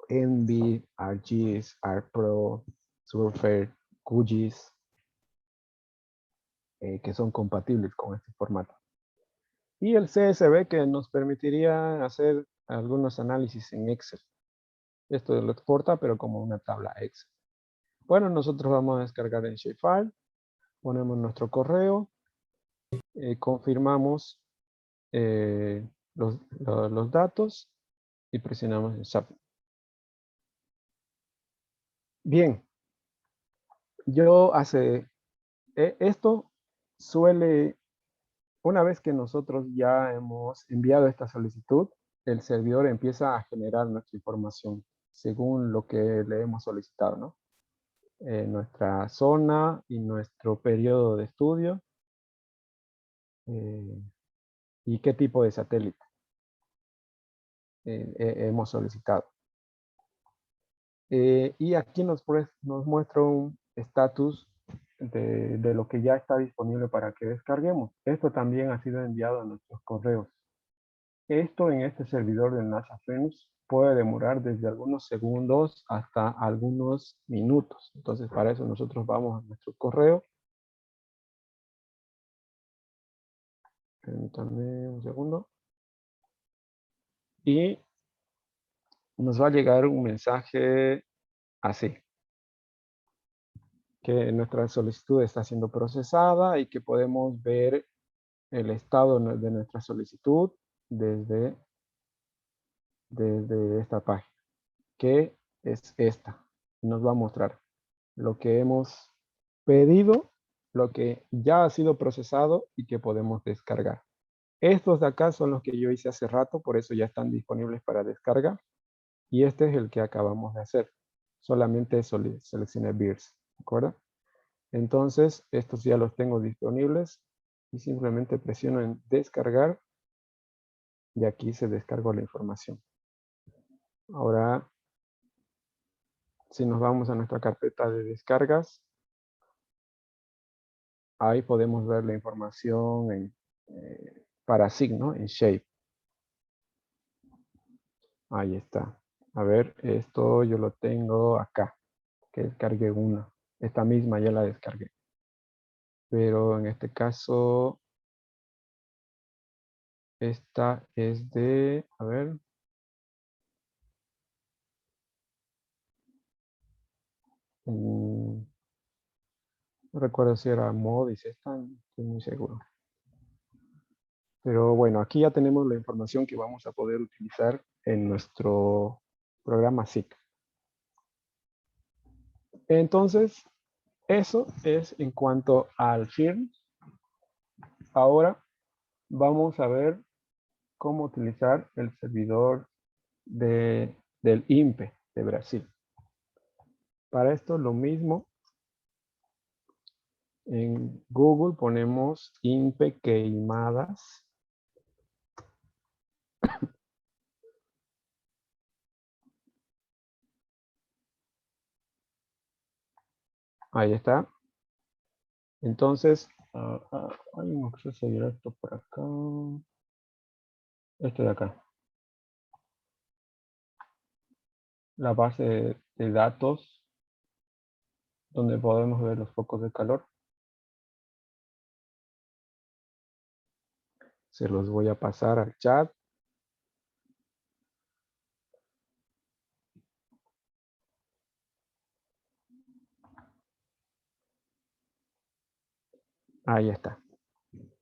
Envy, ArcGIS, ArcPro, Surfer, QGIS, que son compatibles con este formato. Y el CSV que nos permitiría hacer algunos análisis en Excel. Esto lo exporta, pero como una tabla Excel. Bueno, nosotros vamos a descargar en Shapefile, ponemos nuestro correo, confirmamos los datos y presionamos en Submit. Bien, esto suele, una vez que nosotros ya hemos enviado esta solicitud, el servidor empieza a generar nuestra información según lo que le hemos solicitado, ¿no? Nuestra zona y nuestro periodo de estudio y qué tipo de satélite hemos solicitado. Y aquí nos muestra un estatus de lo que ya está disponible para que descarguemos. Esto también ha sido enviado a nuestros correos. Esto en este servidor de NASA Phoenix puede demorar desde algunos segundos hasta algunos minutos. Entonces, para eso nosotros vamos a nuestro correo. Permítanme un segundo. Y nos va a llegar un mensaje así, que nuestra solicitud está siendo procesada y que podemos ver el estado de nuestra solicitud desde esta página, que es esta. Nos va a mostrar lo que hemos pedido, lo que ya ha sido procesado y que podemos descargar. Estos de acá son los que yo hice hace rato, por eso ya están disponibles para descarga. Y este es el que acabamos de hacer. Solamente seleccioné BIRS, ¿de acuerdo? Entonces, estos ya los tengo disponibles y simplemente presiono en descargar y aquí se descargó la información. Ahora, si nos vamos a nuestra carpeta de descargas, ahí podemos ver la información para SIG, ¿no? En Shape. Ahí está. A ver, esto yo lo tengo acá, que descargué una. Esta misma ya la descargué. Pero en este caso, esta es de, a ver. No recuerdo si era Modis, esta, no estoy muy seguro. Pero bueno, aquí ya tenemos la información que vamos a poder utilizar en nuestro programa SIG. Entonces, eso es en cuanto al FIRM. Ahora vamos a ver cómo utilizar el servidor del INPE de Brasil. Para esto lo mismo, en Google ponemos INPE Queimadas Ahí está. Entonces, hay un acceso directo por acá. Este de acá. La base de datos donde podemos ver los focos de calor. Se los voy a pasar al chat. Ahí está.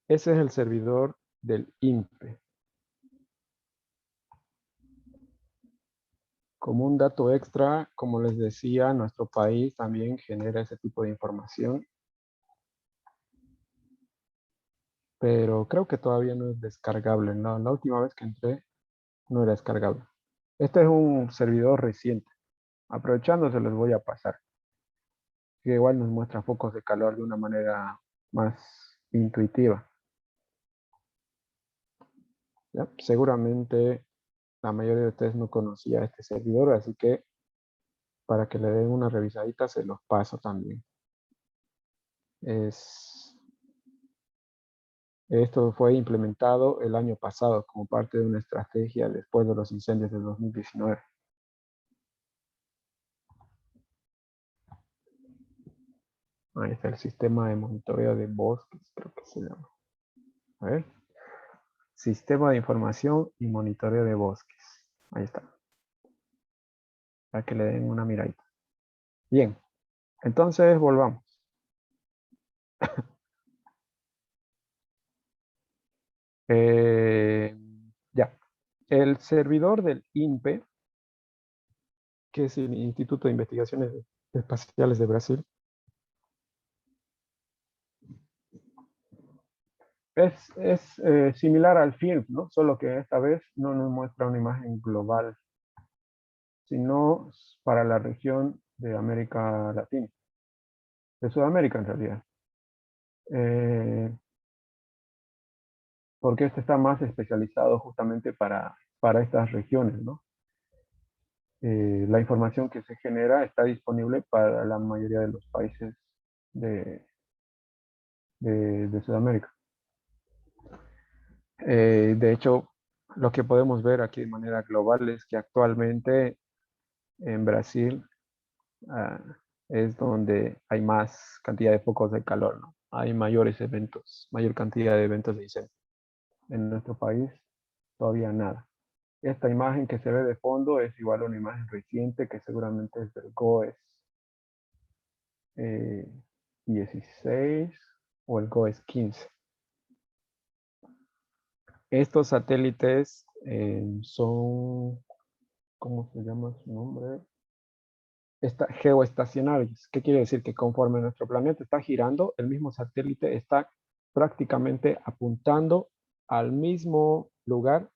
Ese es el servidor del INPE. Como un dato extra, como les decía, nuestro país también genera ese tipo de información, pero creo que todavía no es descargable. No, la última vez que entré no era descargable. Este es un servidor reciente. Aprovechando, se los voy a pasar. Que igual nos muestra focos de calor de una manera más intuitiva. ¿Ya? Seguramente la mayoría de ustedes no conocía este servidor, así que para que le den una revisadita se los paso también. Esto fue implementado el año pasado como parte de una estrategia después de los incendios de 2019. Ahí está el sistema de monitoreo de bosques, creo que se llama. A ver. Sistema de información y monitoreo de bosques. Ahí está. Para que le den una miradita. Bien. Entonces volvamos. Ya. El servidor del INPE, que es el Instituto de Investigaciones Espaciales de Brasil, es similar al FIRB, ¿no? Solo que esta vez no nos muestra una imagen global, sino para la región de América Latina, de Sudamérica en realidad. Porque este está más especializado justamente para estas regiones, ¿no? La información que se genera está disponible para la mayoría de los países de, de Sudamérica. De hecho, lo que podemos ver aquí de manera global es que actualmente en Brasil ah, es donde hay más cantidad de focos de calor, ¿no? Hay mayores eventos, mayor cantidad de eventos de incendio. En nuestro país todavía nada. Esta imagen que se ve de fondo es igual a una imagen reciente que seguramente es del GOES 16 o el GOES 15. Estos satélites son, ¿cómo se llama su nombre? Geoestacionarios. ¿Qué quiere decir? Que conforme nuestro planeta está girando, el mismo satélite está prácticamente apuntando al mismo lugar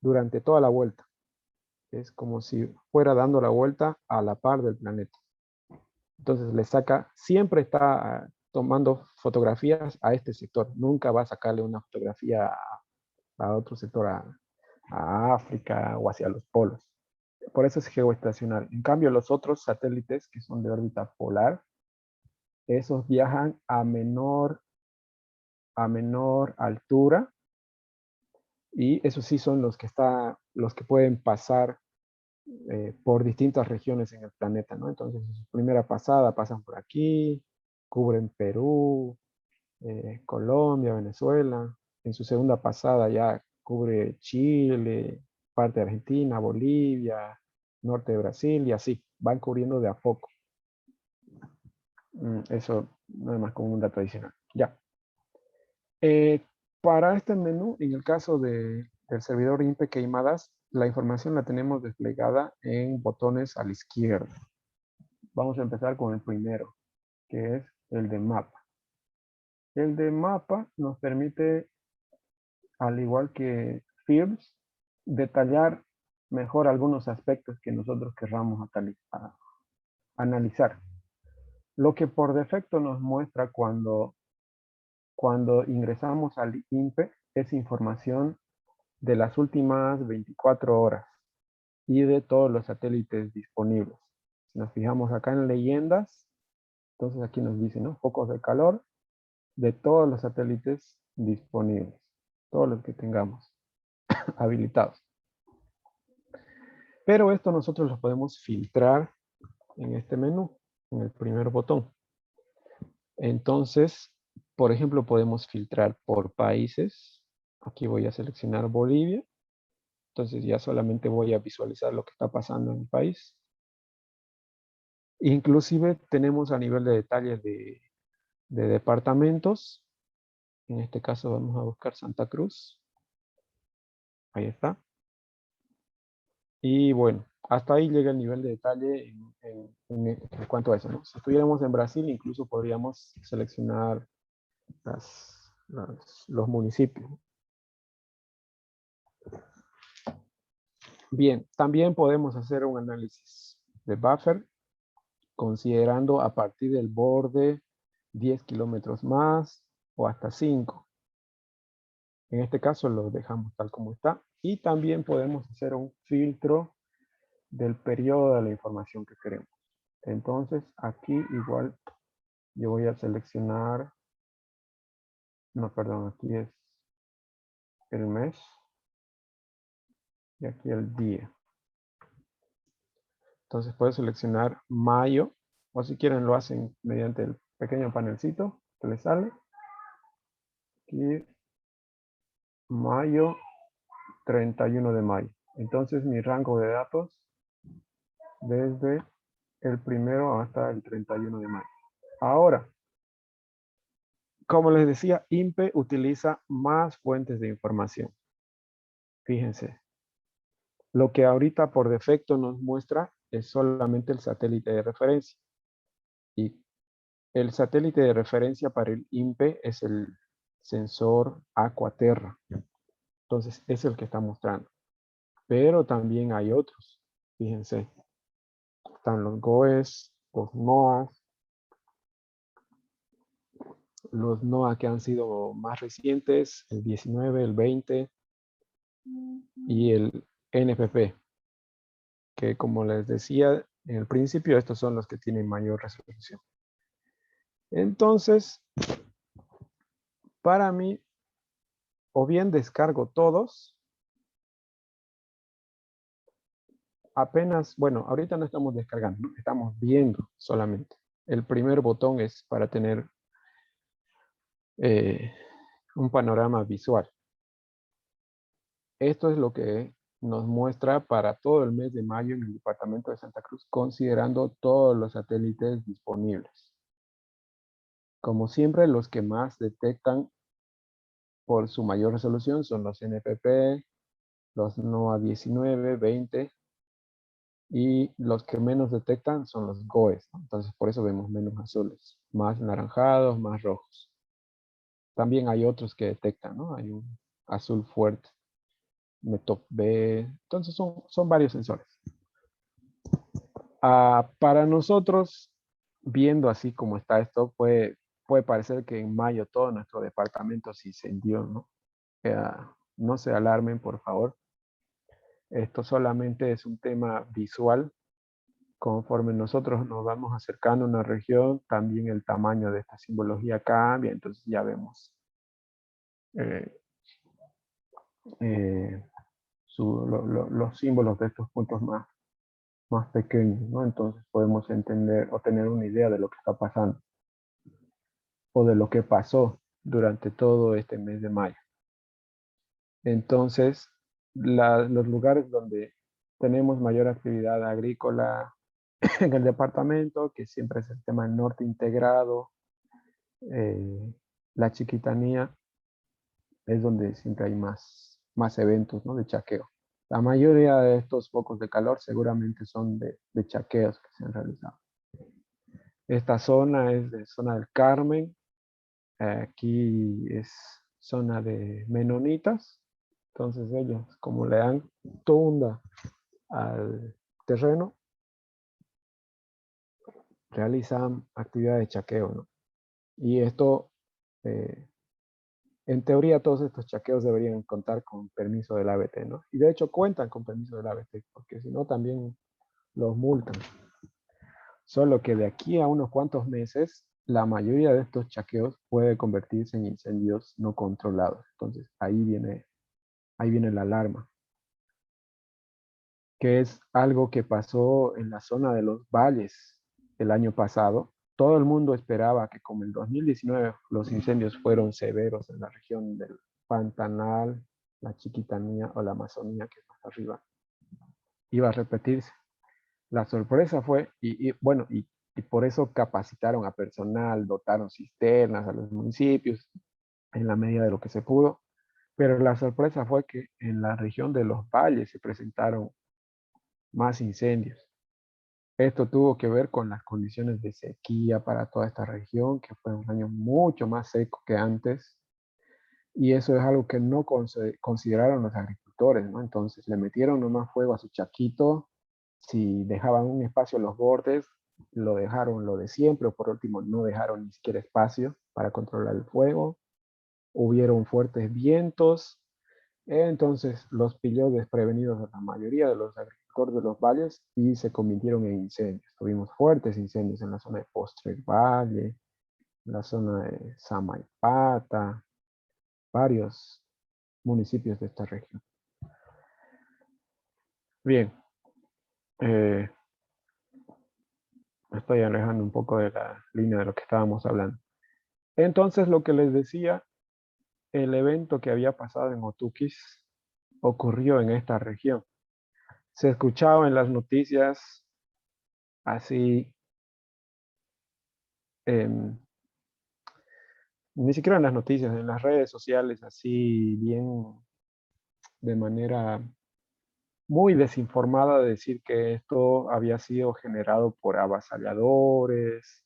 durante toda la vuelta. Es como si fuera dando la vuelta a la par del planeta. Entonces le saca, siempre está tomando fotografías a este sector. Nunca va a sacarle una fotografía a otro sector, a África o hacia los polos. Por eso es geoestacionario. En cambio, los otros satélites que son de órbita polar, esos viajan a menor altura y esos sí son los que pueden pasar por distintas regiones en el planeta, ¿no? Entonces, en su primera pasada pasan por aquí, cubren Perú, Colombia, Venezuela. En su segunda pasada ya cubre Chile, parte de Argentina, Bolivia, norte de Brasil y así. Van cubriendo de a poco. Eso nada más como un dato adicional. Ya. Eh, para este menú, en el caso del servidor INPE Queimadas, la información la tenemos desplegada en botones a la izquierda. Vamos a empezar con el primero, que es el de mapa. El de mapa nos permite, al igual que FIRBS, detallar mejor algunos aspectos que nosotros querramos analizar. Lo que por defecto nos muestra cuando ingresamos al INPE es información de las últimas 24 horas y de todos los satélites disponibles. Si nos fijamos acá en leyendas, Entonces aquí nos dice, ¿no? Focos de calor de todos los satélites disponibles, todos los que tengamos habilitados. Pero esto nosotros lo podemos filtrar en este menú, en el primer botón. Entonces, por ejemplo, podemos filtrar por países. Aquí voy a seleccionar Bolivia. Entonces ya solamente voy a visualizar lo que está pasando en el país. Inclusive tenemos a nivel de detalle de departamentos. En este caso vamos a buscar Santa Cruz. Ahí está. Y bueno, hasta ahí llega el nivel de detalle en cuanto a eso, ¿no? Si estuviéramos en Brasil, incluso podríamos seleccionar los municipios. Bien, también podemos hacer un análisis de buffer, considerando a partir del borde 10 kilómetros más o hasta 5. En este caso lo dejamos tal como está. Y también podemos hacer un filtro del periodo de la información que queremos. Entonces aquí igual yo voy a seleccionar, no, perdón, aquí es el mes y aquí el día. Entonces puedo seleccionar mayo, o si quieren lo hacen mediante el pequeño panelcito que les sale. Aquí mayo, 31 de mayo. Entonces mi rango de datos desde el 1 hasta el 31 de mayo. Ahora, como les decía, INPE utiliza más fuentes de información. Fíjense, lo que ahorita por defecto nos muestra es solamente el satélite de referencia. Y el satélite de referencia para el INPE es el sensor Aquaterra. Entonces, es el que está mostrando. Pero también hay otros. Fíjense, están los GOES, los NOAA que han sido más recientes, el 19, el 20 y el NFP, que como les decía en el principio, estos son los que tienen mayor resolución. Entonces, para mí, o bien descargo todos, apenas, bueno, ahorita no estamos descargando, ¿no? Estamos viendo solamente. El primer botón es para tener un panorama visual. Esto es lo que nos muestra para todo el mes de mayo en el departamento de Santa Cruz, considerando todos los satélites disponibles. Como siempre, los que más detectan por su mayor resolución son los NFP, los NOAA 19, 20, y los que menos detectan son los GOES, ¿no? Entonces, por eso vemos menos azules, más naranjados, más rojos. También hay otros que detectan, ¿no? Hay un azul fuerte, METOP B, entonces son varios sensores. Para nosotros, viendo así como está esto, puede parecer que en mayo todo nuestro departamento se incendió, ¿no? No se alarmen, por favor. Esto solamente es un tema visual. Conforme nosotros nos vamos acercando a una región, también el tamaño de esta simbología cambia, entonces ya vemos eh, eh, los símbolos de estos puntos más pequeños, ¿no? Entonces podemos entender o tener una idea de lo que está pasando o de lo que pasó durante todo este mes de mayo. Entonces, los lugares donde tenemos mayor actividad agrícola en el departamento, que siempre es el tema del norte integrado, la Chiquitanía, es donde siempre hay más eventos, ¿no? De chaqueo. La mayoría de estos focos de calor seguramente son de chaqueos que se han realizado. Esta zona es de zona del Carmen. Aquí es zona de menonitas. Entonces ellos, como le dan tunda al terreno, realizan actividad de chaqueo, ¿no? Y esto, en teoría, todos estos chaqueos deberían contar con permiso del ABT, ¿no? Y de hecho cuentan con permiso del ABT, porque si no también los multan. Solo que de aquí a unos cuantos meses, la mayoría de estos chaqueos puede convertirse en incendios no controlados. Entonces, ahí viene la alarma, que es algo que pasó en la zona de los valles el año pasado. Todo el mundo esperaba que como en 2019 los incendios fueron severos en la región del Pantanal, la Chiquitanía o la Amazonía, que es más arriba, iba a repetirse. La sorpresa fue, bueno, y por eso capacitaron a personal, dotaron cisternas a los municipios en la medida de lo que se pudo, pero la sorpresa fue que en la región de los valles se presentaron más incendios. Esto tuvo que ver con las condiciones de sequía para toda esta región, que fue un año mucho más seco que antes, y eso es algo que no consideraron los agricultores, ¿no? Entonces le metieron nomás fuego a su chaquito, si dejaban un espacio en los bordes, lo dejaron lo de siempre, o por último no dejaron ni siquiera espacio para controlar el fuego, hubieron fuertes vientos, entonces los pilló desprevenidos a la mayoría de los agricultores de los valles y se convirtieron en incendios. Tuvimos fuertes incendios en la zona de Postrer Valle, en la zona de Samaipata, varios municipios de esta región. Bien, me estoy alejando un poco de la línea de lo que estábamos hablando. Entonces, lo que les decía, el evento que había pasado en Otukis ocurrió en esta región. Se escuchaba en las noticias así, ni siquiera en las noticias, en las redes sociales, así bien de manera muy desinformada, de decir que esto había sido generado por avasalladores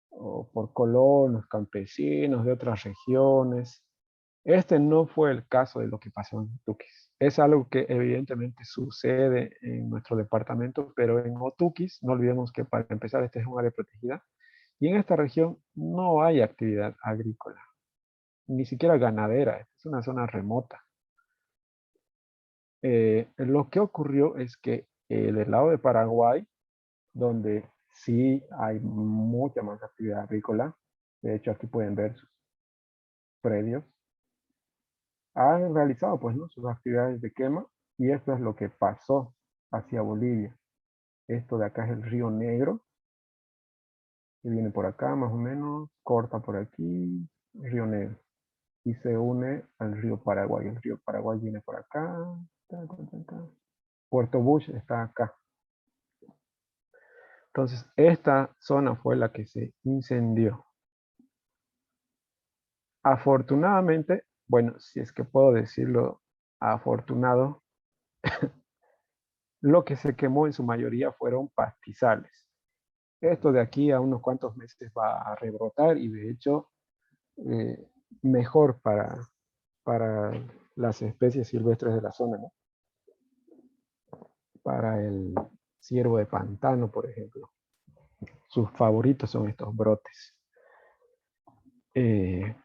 o por colonos, campesinos de otras regiones. Este no fue el caso de lo que pasó en Otukis. Es algo que evidentemente sucede en nuestro departamento, pero en Otukis, no olvidemos que para empezar esta es un área protegida y en esta región no hay actividad agrícola, ni siquiera ganadera, es una zona remota. Lo que ocurrió es que del lado de Paraguay, donde sí hay mucha más actividad agrícola, de hecho aquí pueden ver sus predios, han realizado pues, ¿no? sus actividades de quema y esto es lo que pasó hacia Bolivia. Esto de acá es el Río Negro, que viene por acá más o menos, corta por aquí, Río Negro, y se une al río Paraguay. El río Paraguay viene por acá, ta, ta, ta, ta. Puerto Bush está acá. Entonces, esta zona fue la que se incendió. Afortunadamente, bueno, si es que puedo decirlo afortunado, lo que se quemó en su mayoría fueron pastizales. Esto de aquí a unos cuantos meses va a rebrotar y de hecho eh, mejor para las especies silvestres de la zona, ¿no? Para el ciervo de pantano, por ejemplo. Sus favoritos son estos brotes. Eh,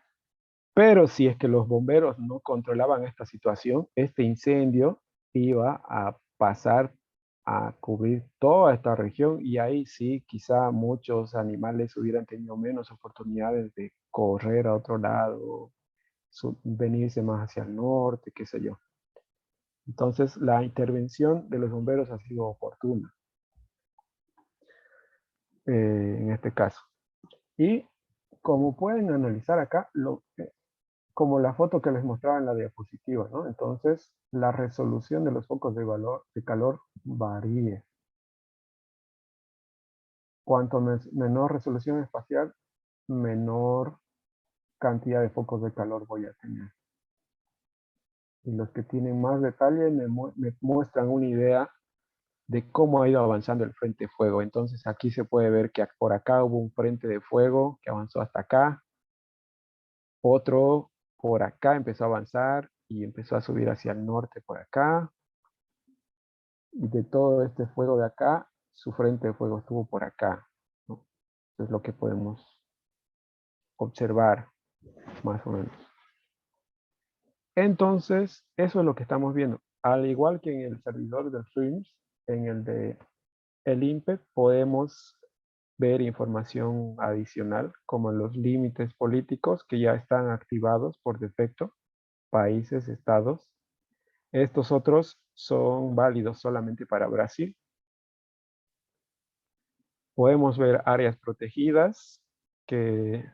pero si es que los bomberos no controlaban esta situación, este incendio iba a pasar a cubrir toda esta región y ahí sí, quizá muchos animales hubieran tenido menos oportunidades de correr a otro lado, venirse más hacia el norte, qué sé yo. Entonces, la intervención de los bomberos ha sido oportuna en este caso. Y como pueden analizar acá, como la foto que les mostraba en la diapositiva, ¿no? Entonces, la resolución de los focos de calor varía. Cuanto menor resolución espacial, menor cantidad de focos de calor voy a tener. Y los que tienen más detalle me muestran una idea de cómo ha ido avanzando el frente de fuego. Entonces aquí se puede ver que por acá hubo un frente de fuego que avanzó hasta acá, otro por acá empezó a avanzar y empezó a subir hacia el norte por acá, y de todo este fuego de acá, su frente de fuego estuvo por acá, ¿no? Es lo que podemos observar más o menos. Entonces, eso es lo que estamos viendo. Al igual que en el servidor del Streams, en el de el INPE podemos ver información adicional, como los límites políticos que ya están activados por defecto, países, estados. Estos otros son válidos solamente para Brasil. Podemos ver áreas protegidas que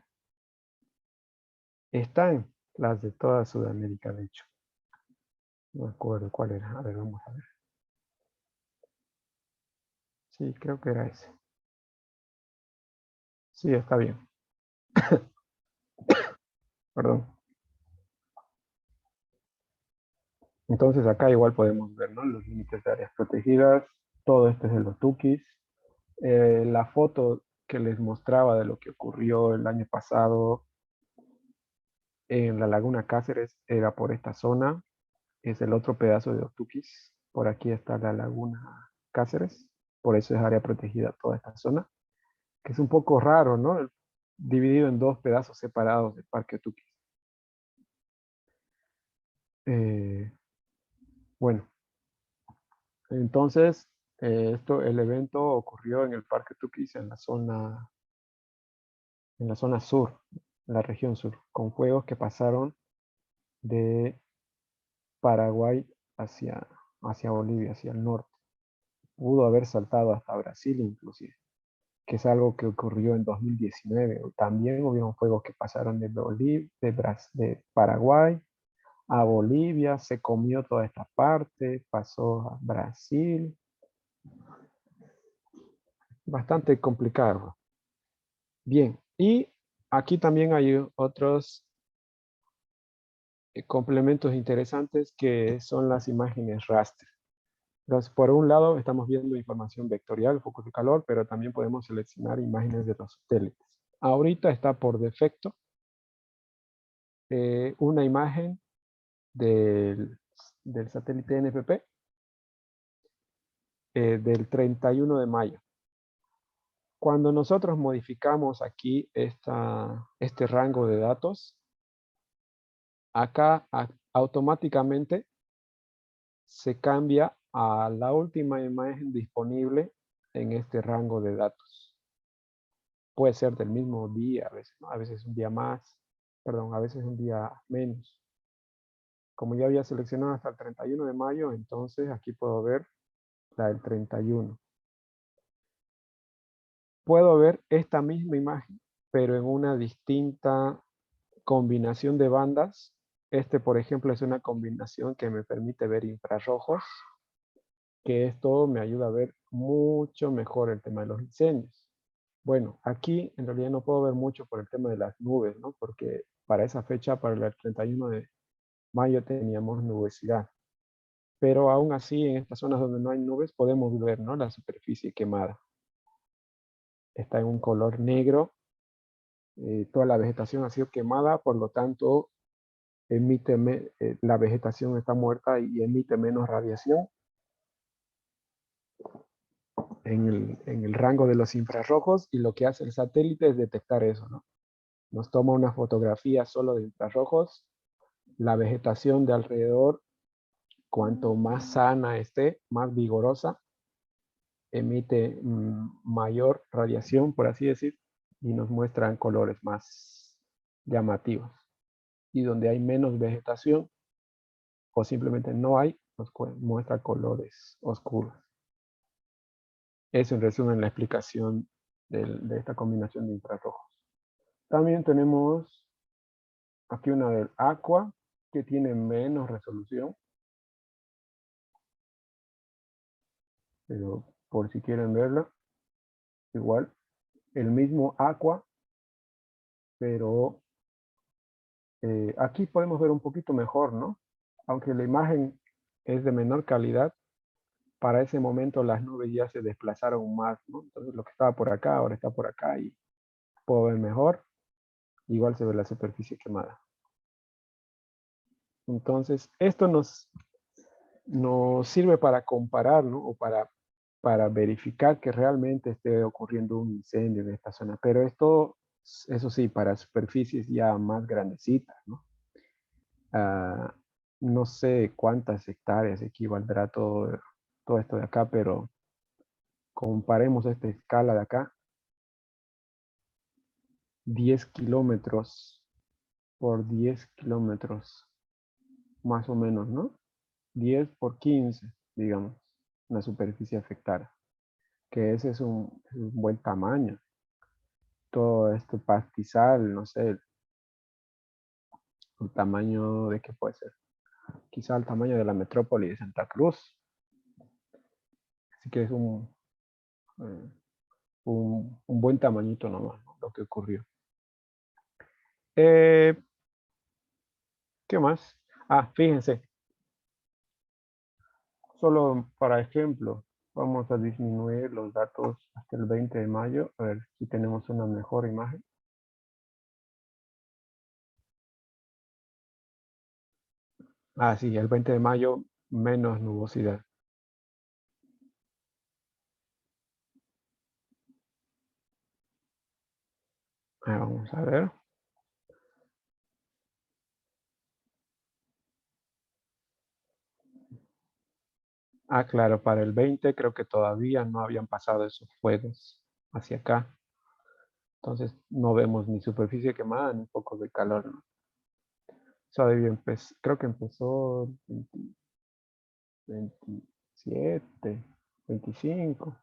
están, las de toda Sudamérica, de hecho. No me acuerdo cuál era. A ver, vamos a ver. Sí, creo que era ese. Sí, está bien. Perdón. Entonces acá igual podemos ver, ¿no?, los límites de áreas protegidas. Todo esto es de los Tukis. La foto que les mostraba de lo que ocurrió el año pasado en la Laguna Cáceres era por esta zona. Es el otro pedazo de Otukis. Por aquí está la Laguna Cáceres. Por eso es área protegida toda esta zona. Que es un poco raro, ¿no? Dividido en dos pedazos separados del Parque Otukis. Bueno, entonces el evento ocurrió en el Parque Tukis en la zona sur, en la región sur, con fuegos que pasaron de Paraguay hacia Bolivia, hacia el norte. Pudo haber saltado hasta Brasil inclusive, que es algo que ocurrió en 2019. También hubieron fuegos que pasaron de Paraguay a Bolivia, se comió toda esta parte, pasó a Brasil. Bastante complicado. Bien, y aquí también hay otros complementos interesantes que son las imágenes raster. Entonces, por un lado, estamos viendo información vectorial, focos de calor, pero también podemos seleccionar imágenes de los satélites. Ahorita está por defecto una imagen del, del satélite NPP del 31 de mayo. Cuando nosotros modificamos aquí este rango de datos, acá automáticamente se cambia a la última imagen disponible en este rango de datos. Puede ser del mismo día, a veces, ¿no? A veces un día más, perdón, a veces un día menos. Como ya había seleccionado hasta el 31 de mayo, entonces aquí puedo ver la del 31. Puedo ver esta misma imagen, pero en una distinta combinación de bandas. Por ejemplo, es una combinación que me permite ver infrarrojos, que esto me ayuda a ver mucho mejor el tema de los incendios. Bueno, aquí en realidad no puedo ver mucho por el tema de las nubes, ¿no? Porque para esa fecha, para el 31 de mayo, teníamos nubosidad. Pero aún así, en estas zonas donde no hay nubes, podemos ver, ¿no?, la superficie quemada. Está en un color negro. Toda la vegetación ha sido quemada, por lo tanto, la vegetación está muerta y emite menos radiación en el rango de los infrarrojos, y lo que hace el satélite es detectar eso, ¿no? Nos toma una fotografía solo de infrarrojos, la vegetación de alrededor, cuanto más sana esté, más vigorosa, emite mayor radiación, por así decir, y nos muestran colores más llamativos. Y donde hay menos vegetación, o simplemente no hay, nos muestra colores oscuros. Eso en resumen la explicación de esta combinación de infrarrojos. También tenemos aquí una del Aqua, que tiene menos resolución, pero por si quieren verla, igual, el mismo Aqua, pero aquí podemos ver un poquito mejor, ¿no? Aunque la imagen es de menor calidad, para ese momento las nubes ya se desplazaron más, ¿no? Entonces lo que estaba por acá, ahora está por acá y puedo ver mejor. Igual se ve la superficie quemada. Entonces, esto nos sirve para comparar, ¿no? O para verificar que realmente esté ocurriendo un incendio en esta zona. Pero esto, eso sí, para superficies ya más grandecitas, ¿no? Ah, no sé cuántas hectáreas equivaldrá todo esto de acá, pero comparemos esta escala de acá 10 kilómetros por 10 kilómetros, más o menos, ¿no? 10 por 15, digamos, una superficie afectada, que ese es un buen tamaño. Todo este pastizal, no sé, el tamaño de qué puede ser, quizá el tamaño de la metrópoli de Santa Cruz. Así que es eh, un buen tamañito nomás, ¿no? Lo que ocurrió. Eh, ¿Qué más? Ah, fíjense, solo para ejemplo, vamos a disminuir los datos hasta el 20 de mayo, a ver si tenemos una mejor imagen. Ah, sí, el 20 de mayo, menos nubosidad. Ah, vamos a ver. Ah, claro, para el 20 creo que todavía no habían pasado esos fuegos hacia acá. Entonces no vemos ni superficie quemada ni focos de calor, ¿no? Eso creo que empezó el 27, 25.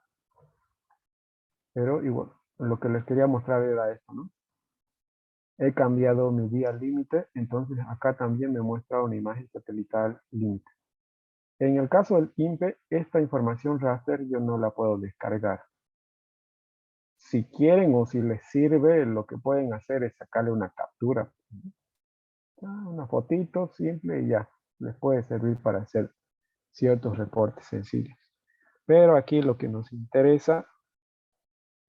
Pero igual, lo que les quería mostrar era esto, ¿no? He cambiado mi día límite, entonces acá también me muestra una imagen satelital límite. En el caso del INPE, esta información raster yo no la puedo descargar. Si quieren o si les sirve, lo que pueden hacer es sacarle una captura. Una fotito simple y ya. Les puede servir para hacer ciertos reportes sencillos. Pero aquí lo que nos interesa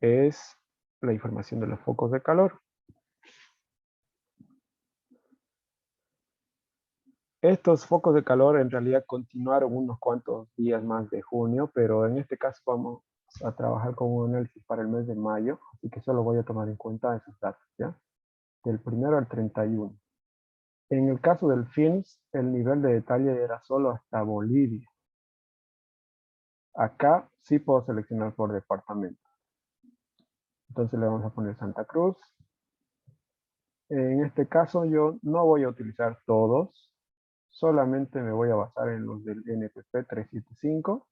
es la información de los focos de calor. Estos focos de calor en realidad continuaron unos cuantos días más de junio, pero en este caso vamos a trabajar con un análisis para el mes de mayo, así que solo voy a tomar en cuenta esos datos, ¿ya? Del 1 al 31. En el caso del FINS, el nivel de detalle era solo hasta Bolivia. Acá sí puedo seleccionar por departamento. Entonces le vamos a poner Santa Cruz. En este caso yo no voy a utilizar todos, solamente me voy a basar en los del NPP 375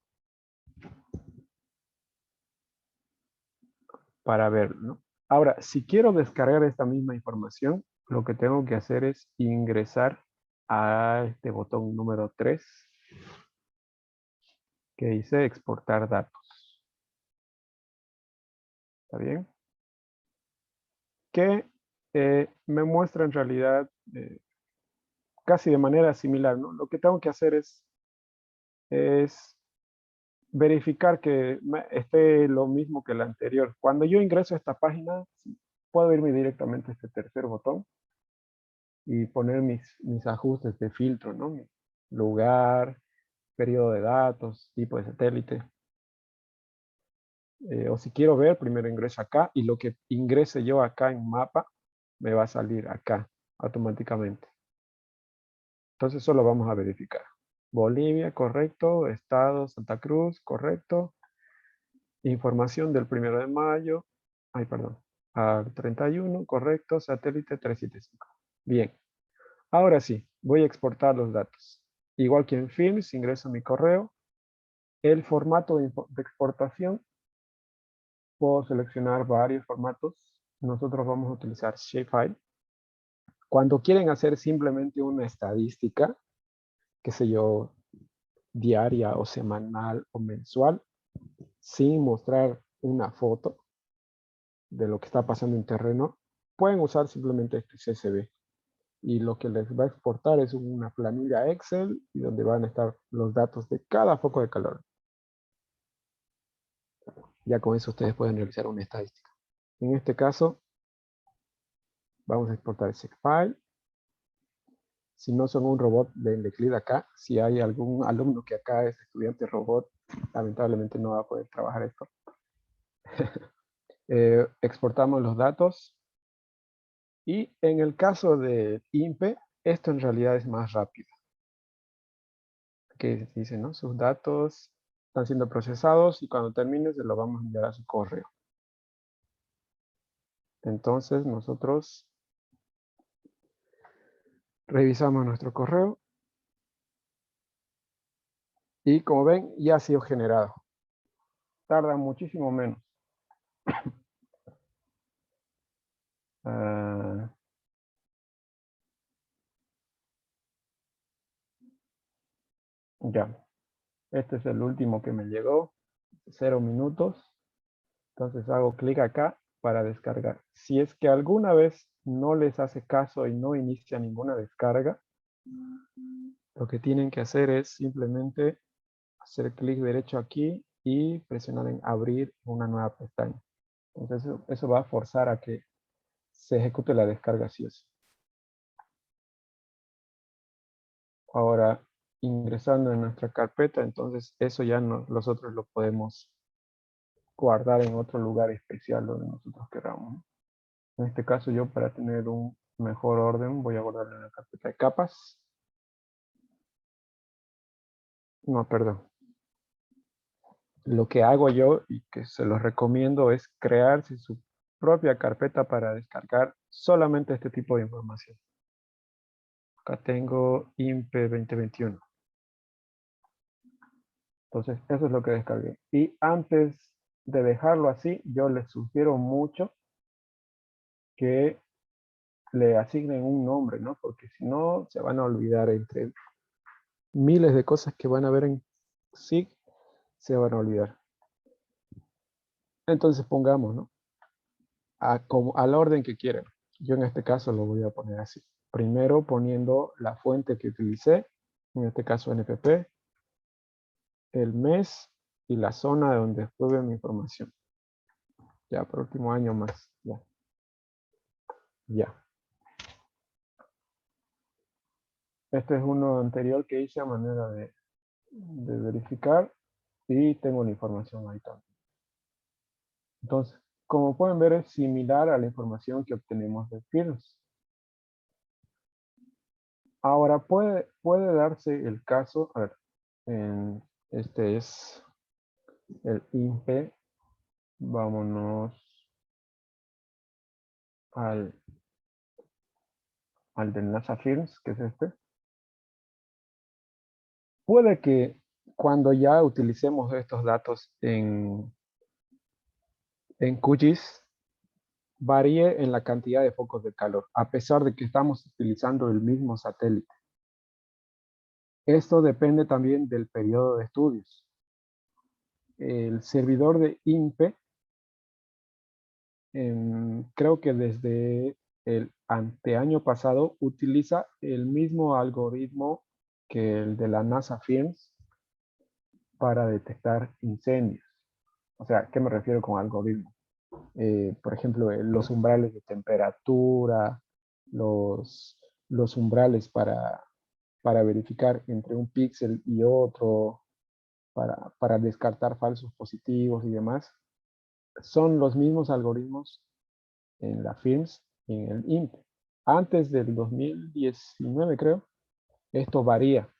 para ver, ¿no? Ahora, si quiero descargar esta misma información, lo que tengo que hacer es ingresar a este botón número 3 que dice exportar datos. ¿Está bien? Que me muestra en realidad casi de manera similar, ¿no? Lo que tengo que hacer es verificar que esté lo mismo que el anterior. Cuando yo ingreso a esta página, puedo irme directamente a este tercer botón y poner mis ajustes de filtro, ¿no? Mi lugar, periodo de datos, tipo de satélite. O si quiero ver, primero ingreso acá y lo que ingrese yo acá en mapa me va a salir acá automáticamente. Entonces solo vamos a verificar. Bolivia, correcto. Estado, Santa Cruz, correcto. Información del 1 de mayo. Ay, perdón. Al 31, correcto. Satélite 375. Bien. Ahora sí, voy a exportar los datos. Igual que en Films, ingreso mi correo. El formato de exportación, puedo seleccionar varios formatos. Nosotros vamos a utilizar Shapefile. Cuando quieren hacer simplemente una estadística, qué sé yo, diaria o semanal o mensual, sin mostrar una foto de lo que está pasando en terreno, pueden usar simplemente este CSV. Y lo que les va a exportar es una planilla Excel y donde van a estar los datos de cada foco de calor. Ya con eso ustedes pueden realizar una estadística. En este caso, vamos a exportar ese file. Si no son un robot, denle clic acá. Si hay algún alumno que acá es estudiante robot, lamentablemente no va a poder trabajar esto. Exportamos los datos. Y en el caso de INPE, esto en realidad es más rápido. Que dice, ¿no? Sus datos están siendo procesados y cuando termine se lo vamos a enviar a su correo. Entonces nosotros revisamos nuestro correo y como ven ya ha sido generado. Tarda muchísimo menos. Ah, ya, este es el último que me llegó, 0 minutos. Entonces hago clic acá para descargar. Si es que alguna vez no les hace caso y no inicia ninguna descarga, lo que tienen que hacer es simplemente hacer clic derecho aquí y presionar en abrir una nueva pestaña. Entonces eso va a forzar a que se ejecute la descarga sí o sí. Ahora, ingresando en nuestra carpeta, entonces eso ya nosotros lo podemos guardar en otro lugar especial donde nosotros queramos. En este caso yo, para tener un mejor orden, voy a guardarlo en la carpeta de capas. No, perdón. Lo que hago yo y que se los recomiendo es crearse su propia carpeta para descargar solamente este tipo de información. Acá tengo INPE 2021. Entonces, eso es lo que descargué. Y antes de dejarlo así, yo les sugiero mucho que le asignen un nombre, ¿no? Porque si no, se van a olvidar entre miles de cosas que van a ver en SIG, se van a olvidar. Entonces pongamos, ¿no? Al orden que quieran. Yo en este caso lo voy a poner así. Primero poniendo la fuente que utilicé, en este caso NPP, el mes y la zona de donde estuve mi información. Ya, por último año más. Ya. Ya. Este es uno anterior que hice a manera de verificar y tengo la información ahí también. Entonces, como pueden ver, es similar a la información que obtenemos de Firms. Ahora, puede darse el caso, a ver, este es el INPE. Vámonos al, al del NASA Firms, que es este. Puede que cuando ya utilicemos estos datos en QGIS, varíe en la cantidad de focos de calor, a pesar de que estamos utilizando el mismo satélite. Esto depende también del periodo de estudios. El servidor de INPE, creo que desde el anteaño pasado, utiliza el mismo algoritmo que el de la NASA Firms para detectar incendios. O sea, ¿qué me refiero con algoritmo? Por ejemplo, los umbrales de temperatura, los umbrales para verificar entre un píxel y otro, para descartar falsos positivos y demás, son los mismos algoritmos en la FIRMS y en el INPE. Antes del 2019, creo, esto varía.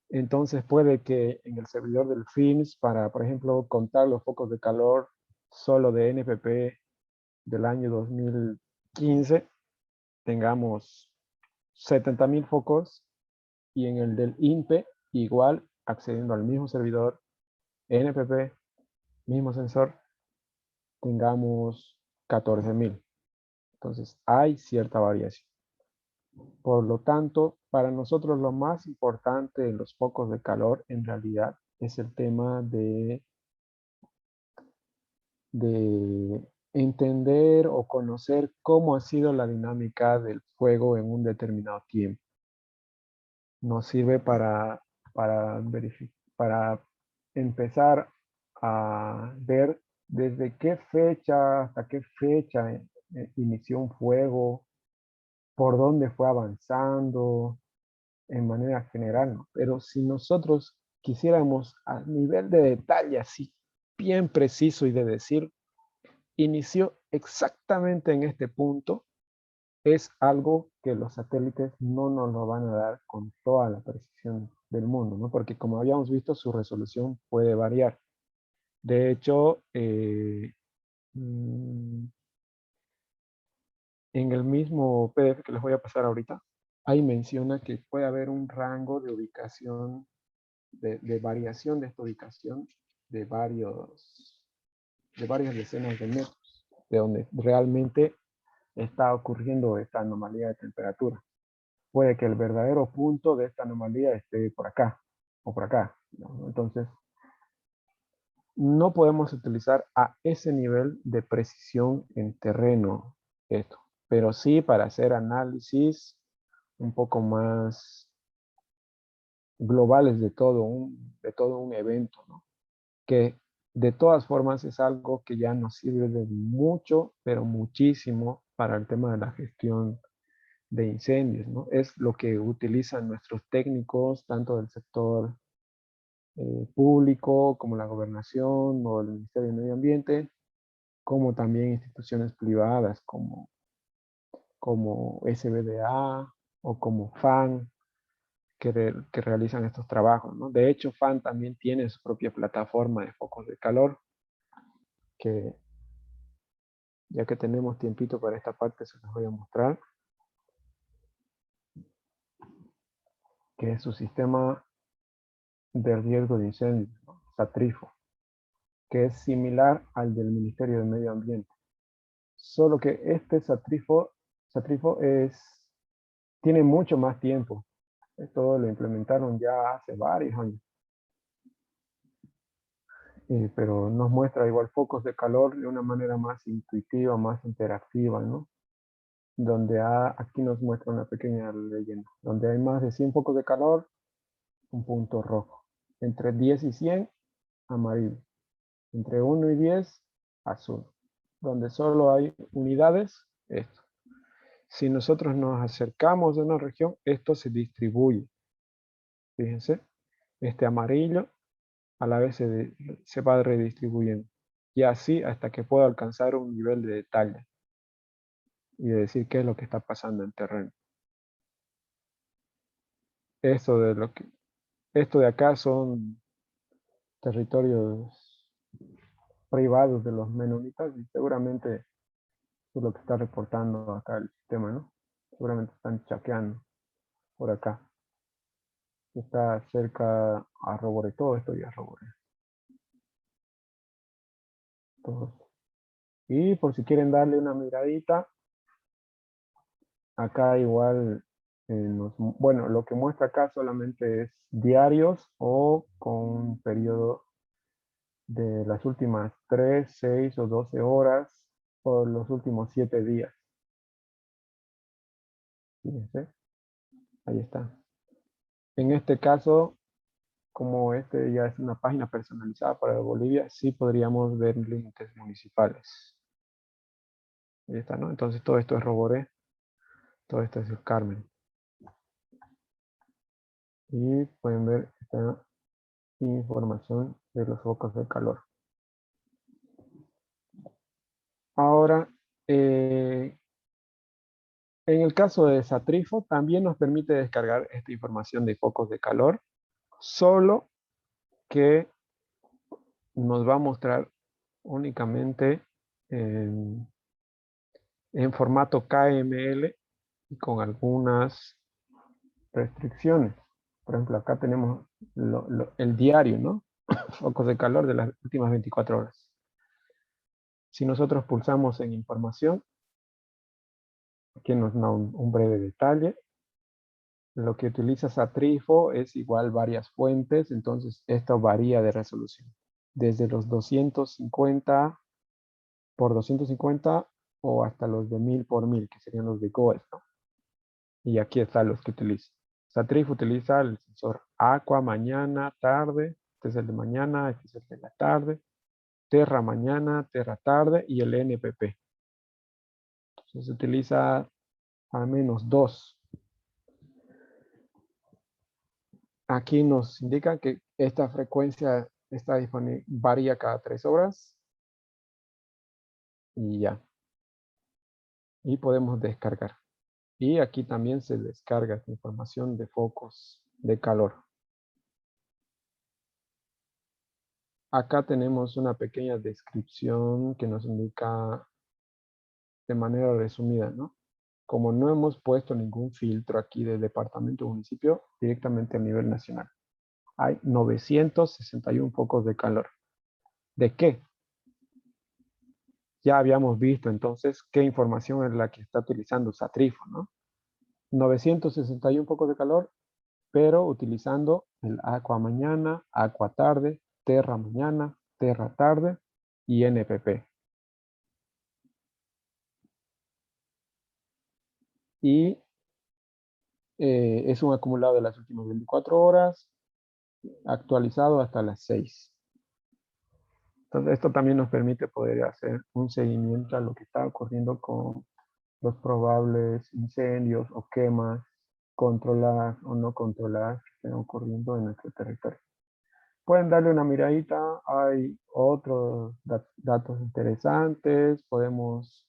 Entonces puede que en el servidor del FIRMS, para, por ejemplo, contar los focos de calor solo de NPP del año 2015, tengamos 70.000 focos, y en el del INPE, igual, accediendo al mismo servidor, NPP, mismo sensor, tengamos 14.000. Entonces hay cierta variación. Por lo tanto, para nosotros lo más importante en los focos de calor en realidad es el tema de entender o conocer cómo ha sido la dinámica del fuego en un determinado tiempo. Nos sirve para empezar a ver desde qué fecha hasta qué fecha inició un fuego, por dónde fue avanzando en manera general, ¿no? Pero si nosotros quisiéramos a nivel de detalle así bien preciso y de decir, inició exactamente en este punto, es algo que los satélites no nos lo van a dar con toda la precisión del mundo, ¿no? Porque como habíamos visto, su resolución puede variar. De hecho, Mm, En el mismo PDF que les voy a pasar ahorita, ahí menciona que puede haber un rango de ubicación, de variación de esta ubicación de varias decenas de metros, de donde realmente está ocurriendo esta anomalía de temperatura. Puede que el verdadero punto de esta anomalía esté por acá o por acá, ¿no? Entonces, no podemos utilizar a ese nivel de precisión en terreno esto, pero sí para hacer análisis un poco más globales de todo un evento, ¿no? Que de todas formas es algo que ya nos sirve de mucho, pero muchísimo para el tema de la gestión de incendios, ¿no? Es lo que utilizan nuestros técnicos, tanto del sector público como la gobernación o el Ministerio de Medio Ambiente, como también instituciones privadas como SBDA o como FAN, que realizan estos trabajos, ¿no? De hecho, FAN también tiene su propia plataforma de focos de calor, que ya que tenemos tiempito para esta parte, se los voy a mostrar, que es su sistema de riesgo de incendio, ¿no? SATRIFO, que es similar al del Ministerio de Medio Ambiente. Solo que este SATRIFO tiene mucho más tiempo. Esto lo implementaron ya hace varios años. Pero nos muestra igual focos de calor de una manera más intuitiva, más interactiva, ¿no? Donde aquí nos muestra una pequeña leyenda. Donde hay más de 100 focos de calor, un punto rojo. Entre 10 y 100, amarillo. Entre 1 y 10, azul. Donde solo hay unidades, esto. Si nosotros nos acercamos a una región, esto se distribuye. Fíjense, este amarillo a la vez se va redistribuyendo. Y así hasta que pueda alcanzar un nivel de detalle y de decir qué es lo que está pasando en terreno. Esto esto de acá son territorios privados de los menonitas y seguramente eso es lo que está reportando acá el sistema, ¿no? Seguramente están chaqueando por acá. Está cerca a Roboré, todo esto ya es Roboré. Todo. Y por si quieren darle una miradita, acá igual, bueno, lo que muestra acá solamente es diarios o con un periodo de las últimas 3, 6 o 12 horas o los últimos 7 días. Fíjense, ahí está. En este caso, como este ya es una página personalizada para Bolivia, sí podríamos ver límites municipales. Ahí está, ¿no? Entonces todo esto es Roboré, todo esto es el Carmen. Y pueden ver esta información de los focos de calor. Ahora, en el caso de Satrifo, también nos permite descargar esta información de focos de calor, solo que nos va a mostrar únicamente en, en formato KML y con algunas restricciones. Por ejemplo, acá tenemos el diario, ¿no? Focos de calor de las últimas 24 horas. Si nosotros pulsamos en información, aquí nos da un breve detalle. Lo que utiliza Satrifo es igual varias fuentes, entonces esto varía de resolución. Desde los 250 por 250 o hasta los de 1000 por 1000, que serían los de GOES, ¿no? Y aquí están los que utiliza. Satrifo utiliza el sensor Aqua mañana, tarde, este es el de mañana, este es el de la tarde, Terra mañana, Terra tarde y el NPP. Entonces se utiliza al menos dos. Aquí nos indica que esta frecuencia está disponible, varía cada 3 horas y ya. Y podemos descargar. Y aquí también se descarga esta información de focos de calor. acá tenemos una pequeña descripción que nos indica de manera resumida, ¿no? Como no hemos puesto ningún filtro aquí de departamento o municipio, directamente a nivel nacional. Hay 961 focos de calor. ¿De qué? Ya habíamos visto entonces qué información es la que está utilizando Satrifo, ¿no? 961 focos de calor, pero utilizando el Aqua mañana, Aqua tarde, Terra mañana, Terra tarde y NPP. Y es un acumulado de las últimas 24 horas, actualizado hasta las 6. Entonces, esto también nos permite poder hacer un seguimiento a lo que está ocurriendo con los probables incendios o quemas, controlar o no controlar que estén ocurriendo en nuestro territorio. Pueden darle una miradita, hay otros datos interesantes, podemos,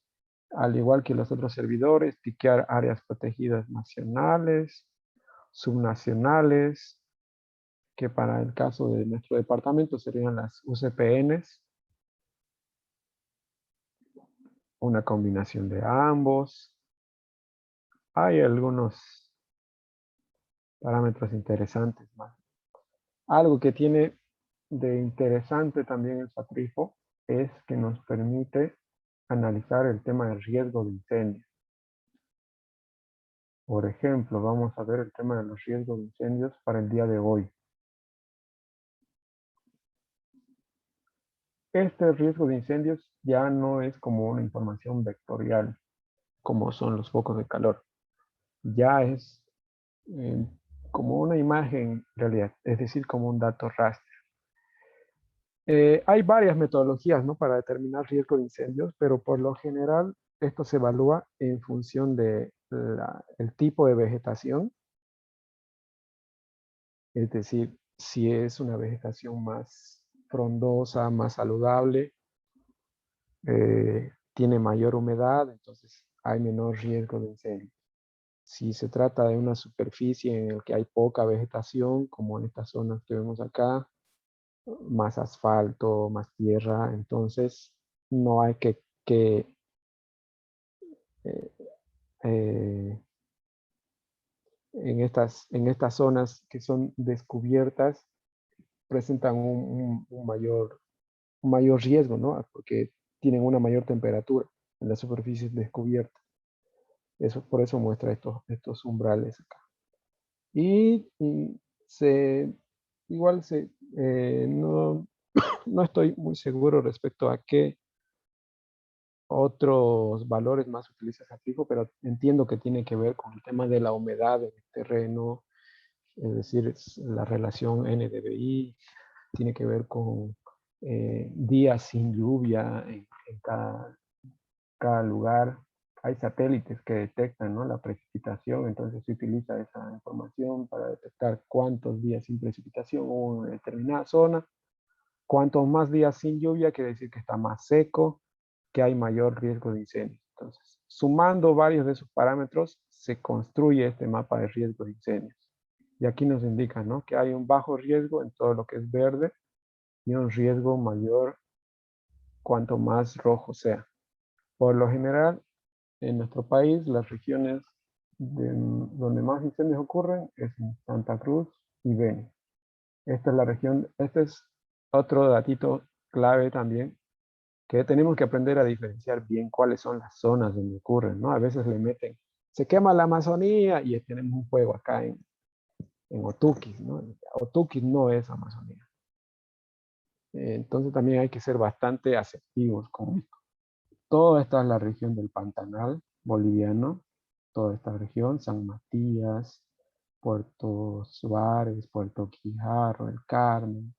al igual que los otros servidores, tiquear áreas protegidas nacionales, subnacionales, que para el caso de nuestro departamento serían las UCPNs, una combinación de ambos. Hay algunos parámetros interesantes más. Algo que tiene de interesante también el Satrifo es que nos permite analizar el tema del riesgo de incendio. Por ejemplo, vamos a ver el tema de los riesgos de incendios para el día de hoy. Este riesgo de incendios ya no es como una información vectorial, como son los focos de calor. Ya es eh, como una imagen en realidad, es decir, como un dato raster. Hay varias metodologías, ¿no?, para determinar riesgo de incendios, pero por lo general esto se evalúa en función de el tipo de vegetación, es decir, si es una vegetación más frondosa, más saludable, tiene mayor humedad, entonces hay menor riesgo de incendio. Si se trata de una superficie en la que hay poca vegetación, como en estas zonas que vemos acá, más asfalto, más tierra, entonces no hay que eh, eh, en estas zonas que son descubiertas presentan un mayor riesgo, ¿no? Porque tienen una mayor temperatura en las superficies descubiertas. Por eso muestra estos umbrales acá. Y igual no, no estoy muy seguro respecto a qué otros valores más utiliza Satrifo, pero entiendo que tiene que ver con el tema de la humedad en el terreno, es decir, la relación NDVI, tiene que ver con días sin lluvia en cada lugar. Hay satélites que detectan, ¿no?, la precipitación, entonces se utiliza esa información para detectar cuántos días sin precipitación hubo en una determinada zona. Cuantos más días sin lluvia, quiere decir que está más seco, que hay mayor riesgo de incendio. Entonces, sumando varios de esos parámetros, se construye este mapa de riesgo de incendios. Y aquí nos indica, ¿no?, que hay un bajo riesgo en todo lo que es verde y un riesgo mayor cuanto más rojo sea. Por lo general, en nuestro país, las regiones donde más incendios ocurren es en Santa Cruz y Beni. Esta es la región, este es otro datito clave también, que tenemos que aprender a diferenciar bien cuáles son las zonas donde ocurren, ¿no? A veces le meten, se quema la Amazonía y tenemos un fuego acá en Otuquis, ¿no? Otuquis no es Amazonía. Entonces también hay que ser bastante asertivos con esto. Toda esta es la región del Pantanal boliviano, toda esta región, San Matías, Puerto Suárez, Puerto Quijarro, El Carmen.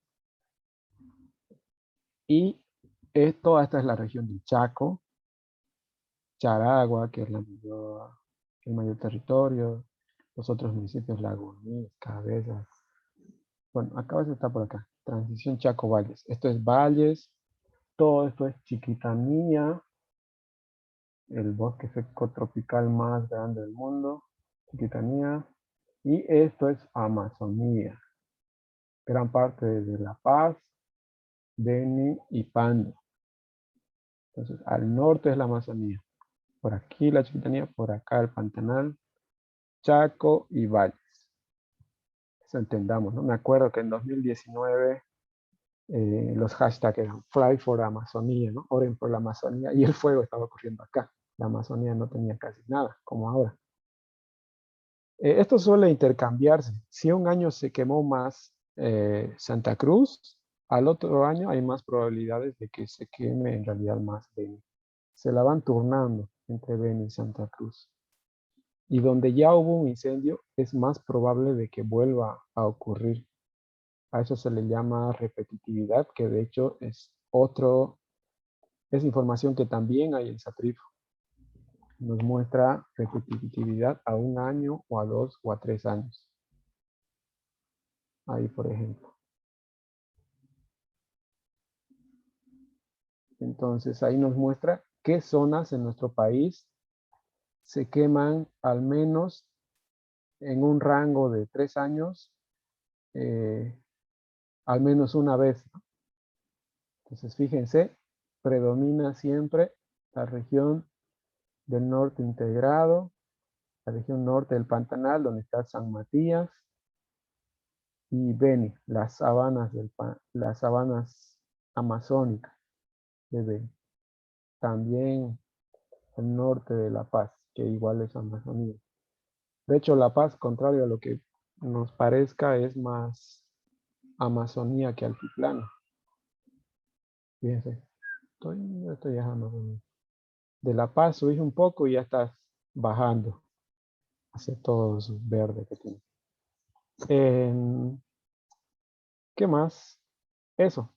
Y toda esta es la región del Chaco, Charagua, que es el mayor territorio, los otros municipios, Lagunís, Cabezas. Bueno, Cabezas está por acá, Transición Chaco Valles. Esto es Valles, todo esto es Chiquitanía, el bosque seco tropical más grande del mundo, Chiquitanía. Y esto es Amazonía, gran parte de La Paz, Beni y Pando. Entonces, al norte es la Amazonía. Por aquí la Chiquitanía, por acá el Pantanal, Chaco y Valles. Eso entendamos, ¿no? Me acuerdo que en 2019 los hashtags eran Fly for Amazonía, ¿no? Oren por la Amazonía, y el fuego estaba ocurriendo acá. La Amazonía no tenía casi nada, como ahora. Esto suele intercambiarse. Si un año se quemó más Santa Cruz, al otro año hay más probabilidades de que se queme en realidad más Beni. Se la van turnando entre Beni y Santa Cruz. Y donde ya hubo un incendio, es más probable de que vuelva a ocurrir. A eso se le llama repetitividad, que de hecho es información que también hay en Satrif. Nos muestra repetitividad a un año o a 2 o a 3 años. Ahí, por ejemplo. Entonces, ahí nos muestra qué zonas en nuestro país se queman al menos en un rango de 3 años, al menos una vez, ¿no? Entonces, fíjense, predomina siempre la región del norte integrado, la región norte del Pantanal, donde está San Matías, y Beni, las sabanas amazónicas de Beni. También el norte de La Paz, que igual es Amazonía. De hecho, La Paz, contrario a lo que nos parezca, es más Amazonía que altiplano. Fíjense, estoy viajando. De La Paz subís un poco y ya estás bajando hacia todo su verde que tiene. ¿Qué más? Eso.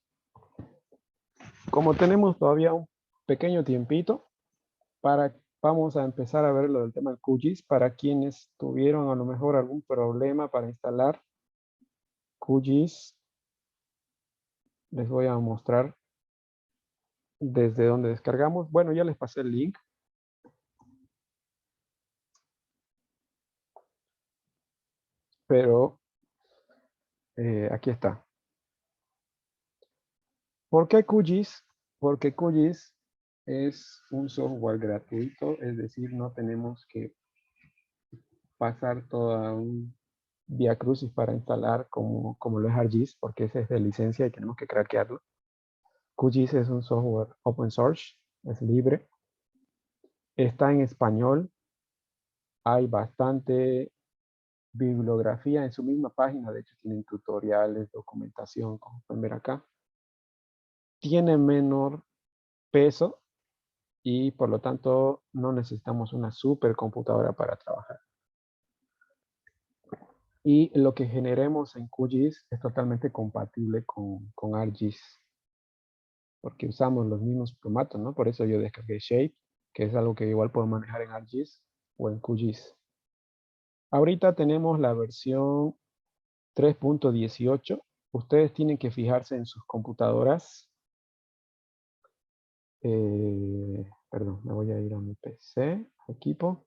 Como tenemos todavía un pequeño tiempito, vamos a empezar a ver lo del tema del QGIS para quienes tuvieron a lo mejor algún problema para instalar QGIS. Les voy a mostrar desde donde descargamos. Bueno, ya les pasé el link. Pero aquí está. ¿Por qué QGIS? Porque QGIS es un software gratuito, es decir, no tenemos que pasar toda un vía crucis para instalar como lo es ArcGIS, porque ese es de licencia y tenemos que craquearlo. QGIS es un software open source, es libre, está en español, hay bastante bibliografía en su misma página, de hecho tienen tutoriales, documentación, como pueden ver acá. Tiene menor peso y por lo tanto no necesitamos una supercomputadora para trabajar. Y lo que generemos en QGIS es totalmente compatible con ArcGIS, porque usamos los mismos formatos, ¿no? Por eso yo descargué Shape, que es algo que igual puedo manejar en ArcGIS o en QGIS. Ahorita tenemos la versión 3.18. Ustedes tienen que fijarse en sus computadoras. Perdón, me voy a ir a mi PC, equipo.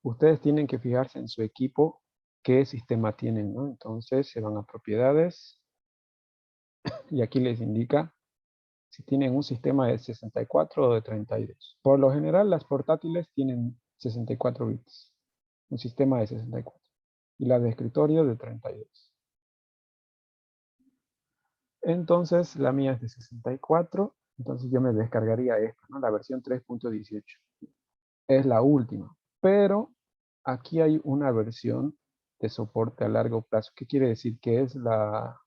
Ustedes tienen que fijarse en su equipo qué sistema tienen, ¿no? Entonces se van a propiedades y aquí les indica si tienen un sistema de 64 o de 32. Por lo general las portátiles tienen 64 bits, un sistema de 64 y la de escritorio de 32. Entonces la mía es de 64, entonces yo me descargaría esta, ¿no? La versión 3.18. Es la última, pero aquí hay una versión de soporte a largo plazo. ¿Qué quiere decir? Que es la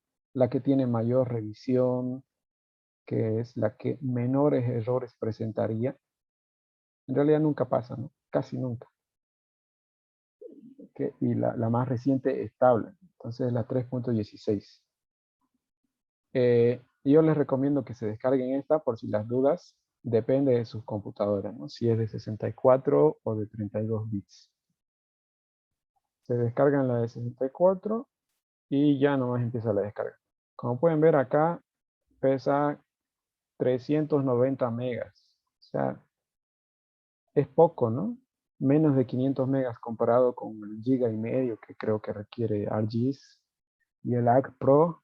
que tiene mayor revisión, que es la que menores errores presentaría. En realidad nunca pasa, ¿no? Casi nunca. Y la más reciente estable. Entonces la 3.16. Yo les recomiendo que se descarguen esta por si las dudas. Depende de sus computadoras, ¿no? Si es de 64 o de 32 bits. Se descargan la de 64 y ya nomás empieza la descarga. Como pueden ver acá, pesa 390 megas. O sea, es poco, ¿no? Menos de 500 megas comparado con el giga y medio que creo que requiere ArcGIS y el Arc Pro,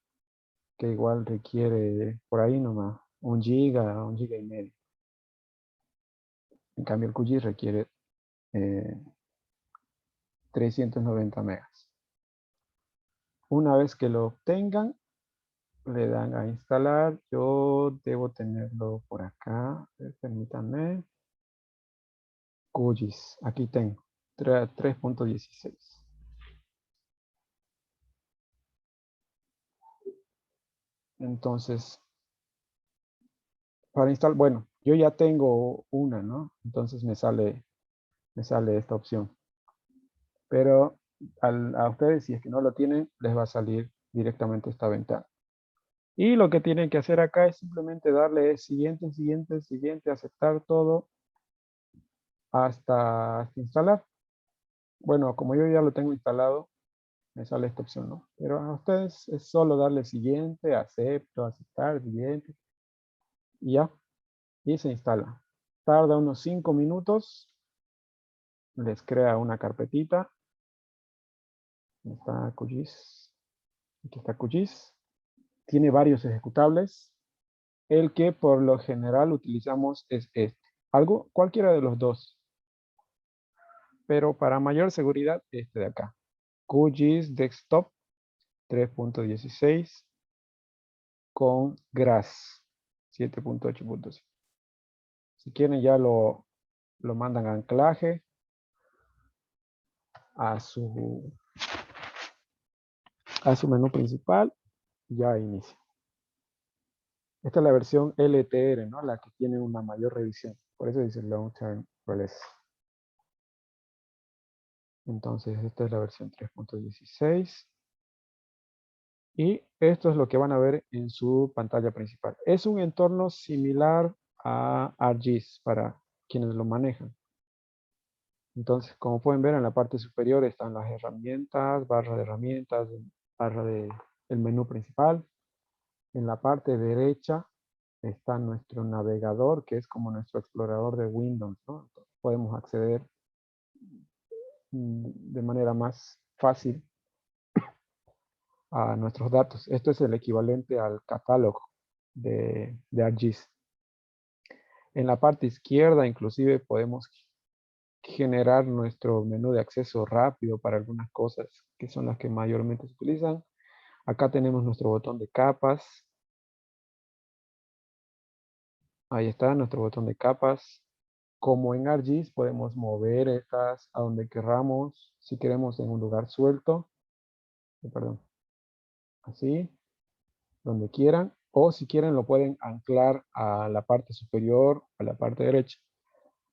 que igual requiere por ahí nomás 1 giga y medio. En cambio el QGIS requiere 390 megas. Una vez que lo obtengan, le dan a instalar. Yo debo tenerlo por acá. Permítanme. QGIS. Aquí tengo. 3.16. Entonces, para instalar, bueno, yo ya tengo una, ¿no? Entonces me sale esta opción. Pero a ustedes, si es que no lo tienen, les va a salir directamente esta ventana. Y lo que tienen que hacer acá es simplemente darle siguiente, siguiente, siguiente, aceptar todo hasta instalar. Bueno, como yo ya lo tengo instalado, me sale esta opción, ¿no? Pero a ustedes es solo darle siguiente, acepto, aceptar, siguiente, y ya, y se instala. Tarda unos 5 minutos, les crea una carpetita. Aquí está QGIS. Aquí está QGIS. Tiene varios ejecutables. El que por lo general utilizamos es este. Cualquiera de los dos. Pero para mayor seguridad, este de acá. QGIS Desktop 3.16 con GRASS 7.8.5. Si quieren ya lo mandan a anclaje a su menú principal, ya inicia. Esta es la versión LTR, ¿no? La que tiene una mayor revisión. Por eso dice Long Term Release. Entonces, esta es la versión 3.16. Y esto es lo que van a ver en su pantalla principal. Es un entorno similar a ArcGIS para quienes lo manejan. Entonces, como pueden ver, en la parte superior están las herramientas, barra de herramientas, barra del menú principal. En la parte derecha está nuestro navegador, que es como nuestro explorador de Windows, ¿no? Entonces, podemos acceder de manera más fácil a nuestros datos. Esto es el equivalente al catálogo de ArcGIS. En la parte izquierda, inclusive, podemos generar nuestro menú de acceso rápido para algunas cosas que son las que mayormente se utilizan. Acá tenemos nuestro botón de capas. Ahí está nuestro botón de capas. Como en ArcGIS podemos mover estas a donde queramos. Si queremos en un lugar suelto. Perdón. Así. Donde quieran. O si quieren lo pueden anclar a la parte superior, a la parte derecha.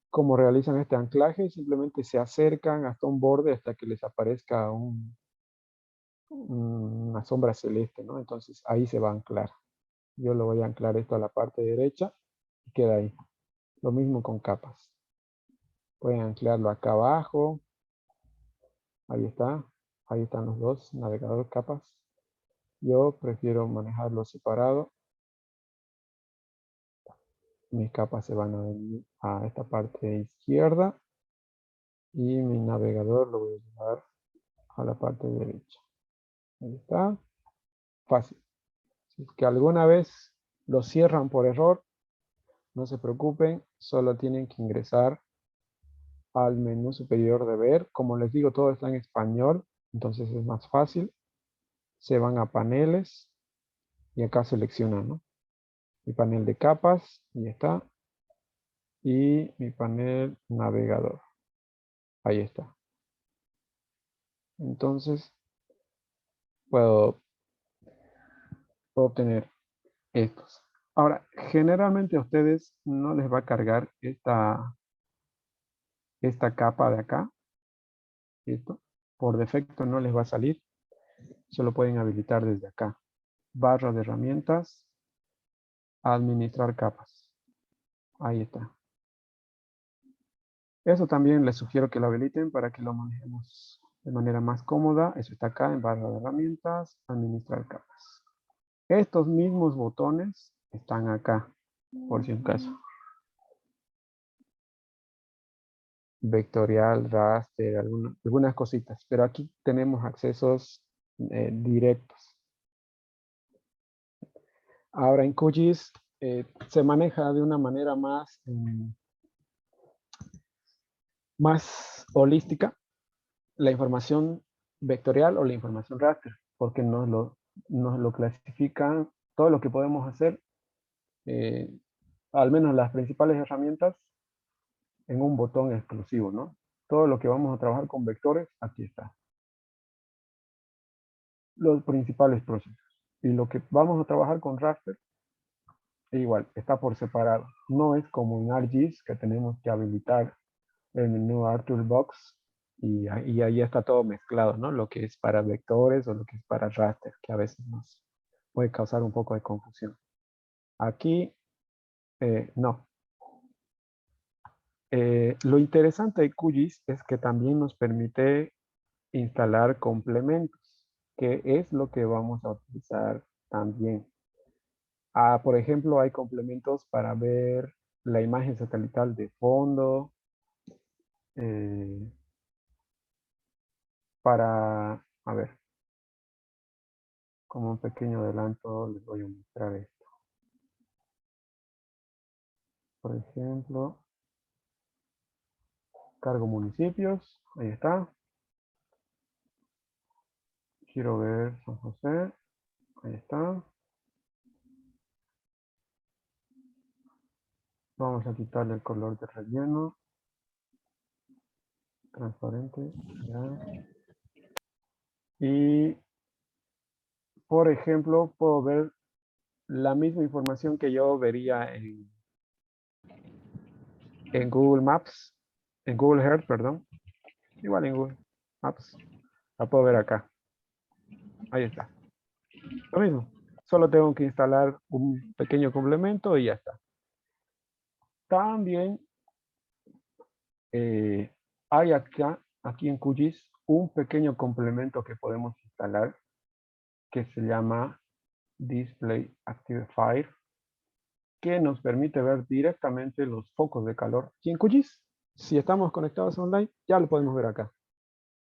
Como realizan este anclaje, simplemente se acercan hasta un borde hasta que les aparezca una sombra celeste, ¿no? Entonces ahí se va a anclar. Yo lo voy a anclar esto a la parte derecha y queda ahí. Lo mismo con capas. Pueden anclarlo acá abajo. Ahí está. Ahí están los dos, navegador, capas. Yo prefiero manejarlo separado. Mis capas se van a venir a esta parte izquierda. Y mi navegador lo voy a llevar a la parte derecha. Ahí está. Fácil. Si es que alguna vez lo cierran por error, no se preocupen. Solo tienen que ingresar al menú superior de ver. Como les digo, todo está en español, entonces es más fácil. Se van a paneles y acá seleccionan, ¿no? Mi panel de capas, ahí está. Y mi panel navegador. Ahí está. Entonces, puedo obtener estos. Ahora, generalmente a ustedes no les va a cargar esta capa de acá. ¿Listo? Por defecto no les va a salir. Solo pueden habilitar desde acá. Barra de herramientas. Administrar capas. Ahí está. Eso también les sugiero que lo habiliten para que lo manejemos de manera más cómoda. Eso está acá en barra de herramientas. Administrar capas. Estos mismos botones están acá, por si acaso. Vectorial, raster, algunas cositas. Pero aquí tenemos accesos directos. Ahora en QGIS se maneja de una manera más holística la información vectorial o la información raster, porque nos lo clasifican todo lo que podemos hacer, eh, al menos las principales herramientas, en un botón exclusivo, ¿no? Todo lo que vamos a trabajar con vectores, aquí está. Los principales procesos. Y lo que vamos a trabajar con raster, igual, está por separado. No es como en ArcGIS que tenemos que habilitar el menú ArcToolbox y ahí está todo mezclado, ¿no? Lo que es para vectores o lo que es para raster, que a veces nos puede causar un poco de confusión. Aquí, no. Lo interesante de QGIS es que también nos permite instalar complementos, que es lo que vamos a utilizar también. Por ejemplo, hay complementos para ver la imagen satelital de fondo, eh, a ver, como un pequeño adelanto les voy a mostrar esto. Por ejemplo, cargo municipios, ahí está. Quiero ver San José, ahí está. Vamos a quitarle el color de relleno. Transparente, ya. Y, por ejemplo, puedo ver la misma información que yo vería en Google Maps, en Google Earth, perdón. Igual en Google Maps. La puedo ver acá. Ahí está. Lo mismo. Solo tengo que instalar un pequeño complemento y ya está. También hay acá, aquí en QGIS, un pequeño complemento que podemos instalar que se llama Display Activifier, que nos permite ver directamente los focos de calor. Y en QGIS, si estamos conectados online, ya lo podemos ver acá.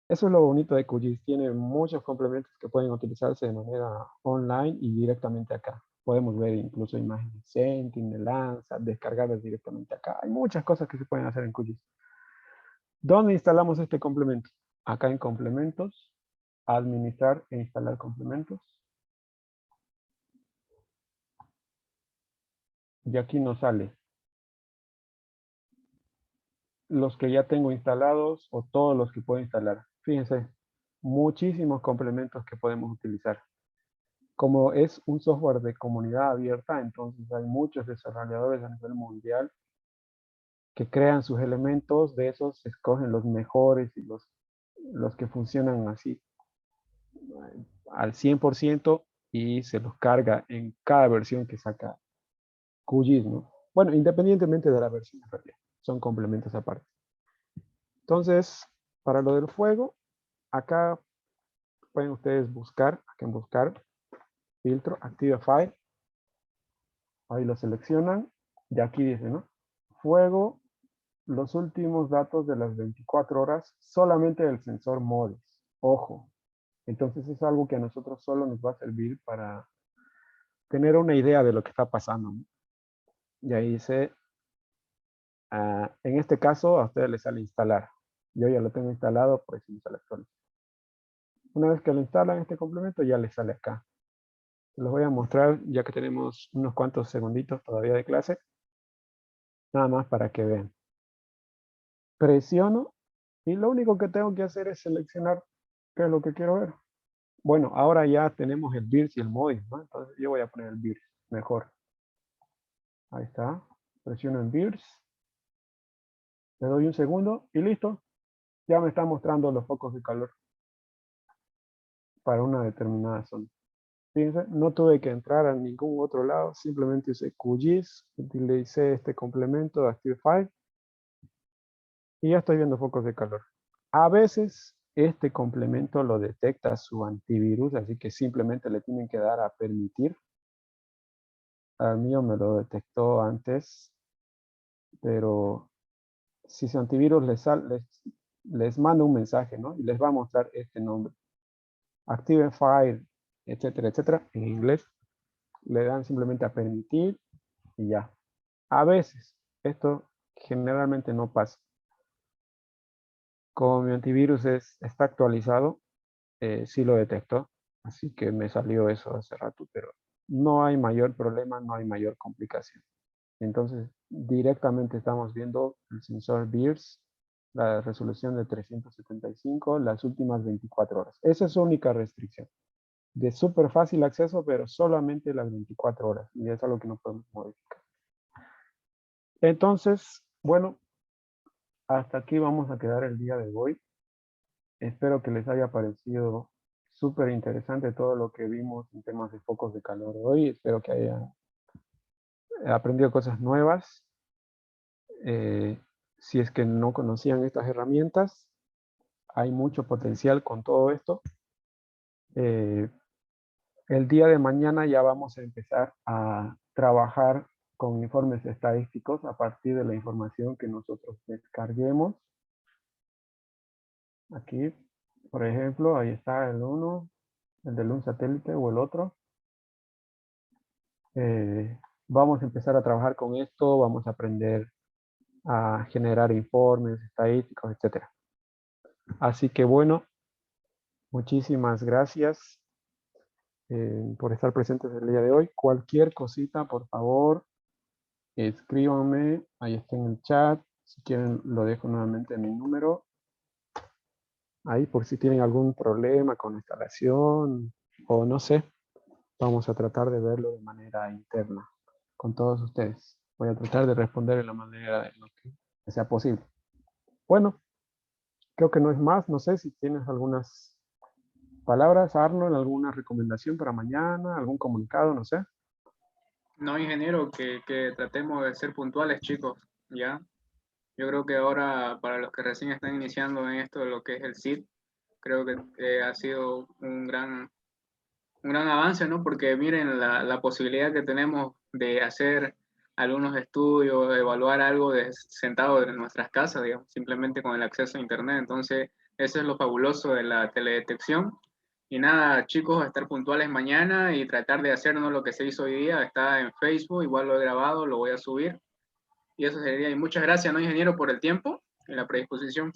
Eso es lo bonito de QGIS. Tiene muchos complementos que pueden utilizarse de manera online y directamente acá. Podemos ver incluso imágenes de Sentinel, de Landsat, descargadas directamente acá. Hay muchas cosas que se pueden hacer en QGIS. ¿Dónde instalamos este complemento? Acá en complementos, administrar e instalar complementos. Y aquí nos sale los que ya tengo instalados o todos los que puedo instalar. Fíjense, muchísimos complementos que podemos utilizar. Como es un software de comunidad abierta, entonces hay muchos desarrolladores a nivel mundial que crean sus elementos, de esos se escogen los mejores y los que funcionan así al 100% y se los carga en cada versión que saca QGIS, ¿no? Bueno, independientemente de la versión en realidad, son complementos aparte. Entonces, para lo del fuego, acá pueden ustedes buscar, acá en buscar, filtro, Active File, ahí lo seleccionan, y aquí dice, ¿no? Fuego, los últimos datos de las 24 horas, solamente del sensor MODIS, ojo. Entonces es algo que a nosotros solo nos va a servir para tener una idea de lo que está pasando, ¿no? Y ahí dice, en este caso a ustedes les sale instalar. Yo ya lo tengo instalado, por eso me sale actualizar. Una vez que lo instalan este complemento, ya les sale acá. Se los voy a mostrar ya que tenemos unos cuantos segunditos todavía de clase. Nada más para que vean. Presiono y lo único que tengo que hacer es seleccionar qué es lo que quiero ver. Bueno, ahora ya tenemos el BIRS y el MODIS, ¿no? Entonces yo voy a poner el BIRS, mejor. Ahí está. Presiono en BIRS. Le doy un segundo y listo. Ya me está mostrando los focos de calor para una determinada zona. Fíjense, no tuve que entrar a ningún otro lado, simplemente usé QGIS, utilicé este complemento de ActiveFile y ya estoy viendo focos de calor. A veces este complemento lo detecta su antivirus, así que simplemente le tienen que dar a permitir. Al mío me lo detectó antes, pero si su antivirus les manda un mensaje, ¿no? Y les va a mostrar este nombre. ActiveFile, etcétera, etcétera, en inglés. le dan simplemente a permitir y ya. A veces, esto generalmente no pasa. Como mi antivirus está actualizado, sí lo detectó, así que me salió eso hace rato, pero no hay mayor problema, no hay mayor complicación. Entonces, directamente estamos viendo el sensor BIRS, la resolución de 375, las últimas 24 horas. Esa es su única restricción. De súper fácil acceso, pero solamente las 24 horas. Y es algo que no podemos modificar. Entonces, bueno, hasta aquí vamos a quedar el día de hoy. Espero que les haya parecido súper interesante todo lo que vimos en temas de focos de calor hoy. Espero que hayan aprendido cosas nuevas. Si es que no conocían estas herramientas, hay mucho potencial con todo esto. El día de mañana ya vamos a empezar a trabajar con informes estadísticos a partir de la información que nosotros descarguemos. Aquí, por ejemplo, ahí está el uno, el del un satélite o el otro. Vamos a empezar a trabajar con esto, vamos a aprender a generar informes estadísticos, etc. Así que bueno, muchísimas gracias por estar presentes el día de hoy. Cualquier cosita, por favor, escríbanme, ahí está en el chat. Si quieren, lo dejo nuevamente en mi número. Ahí por si tienen algún problema con la instalación o no sé, vamos a tratar de verlo de manera interna con todos ustedes. Voy a tratar de responder de la manera de lo que sea posible. Bueno, creo que no es más. No sé si tienes algunas palabras, Arnold, alguna recomendación para mañana, algún comunicado, no sé. No, ingeniero, que tratemos de ser puntuales, chicos, ¿ya? Yo creo que ahora, para los que recién están iniciando en esto de lo que es el CID, creo que ha sido un gran avance, ¿no? Porque miren la posibilidad que tenemos de hacer algunos estudios, de evaluar algo sentado en nuestras casas, digamos, simplemente con el acceso a Internet. Entonces, eso es lo fabuloso de la teledetección. Y nada, chicos, estar puntuales mañana y tratar de hacernos lo que se hizo hoy día. Está en Facebook, igual lo he grabado, lo voy a subir. Y eso sería. Y muchas gracias, ¿no, ingeniero, por el tiempo y la predisposición.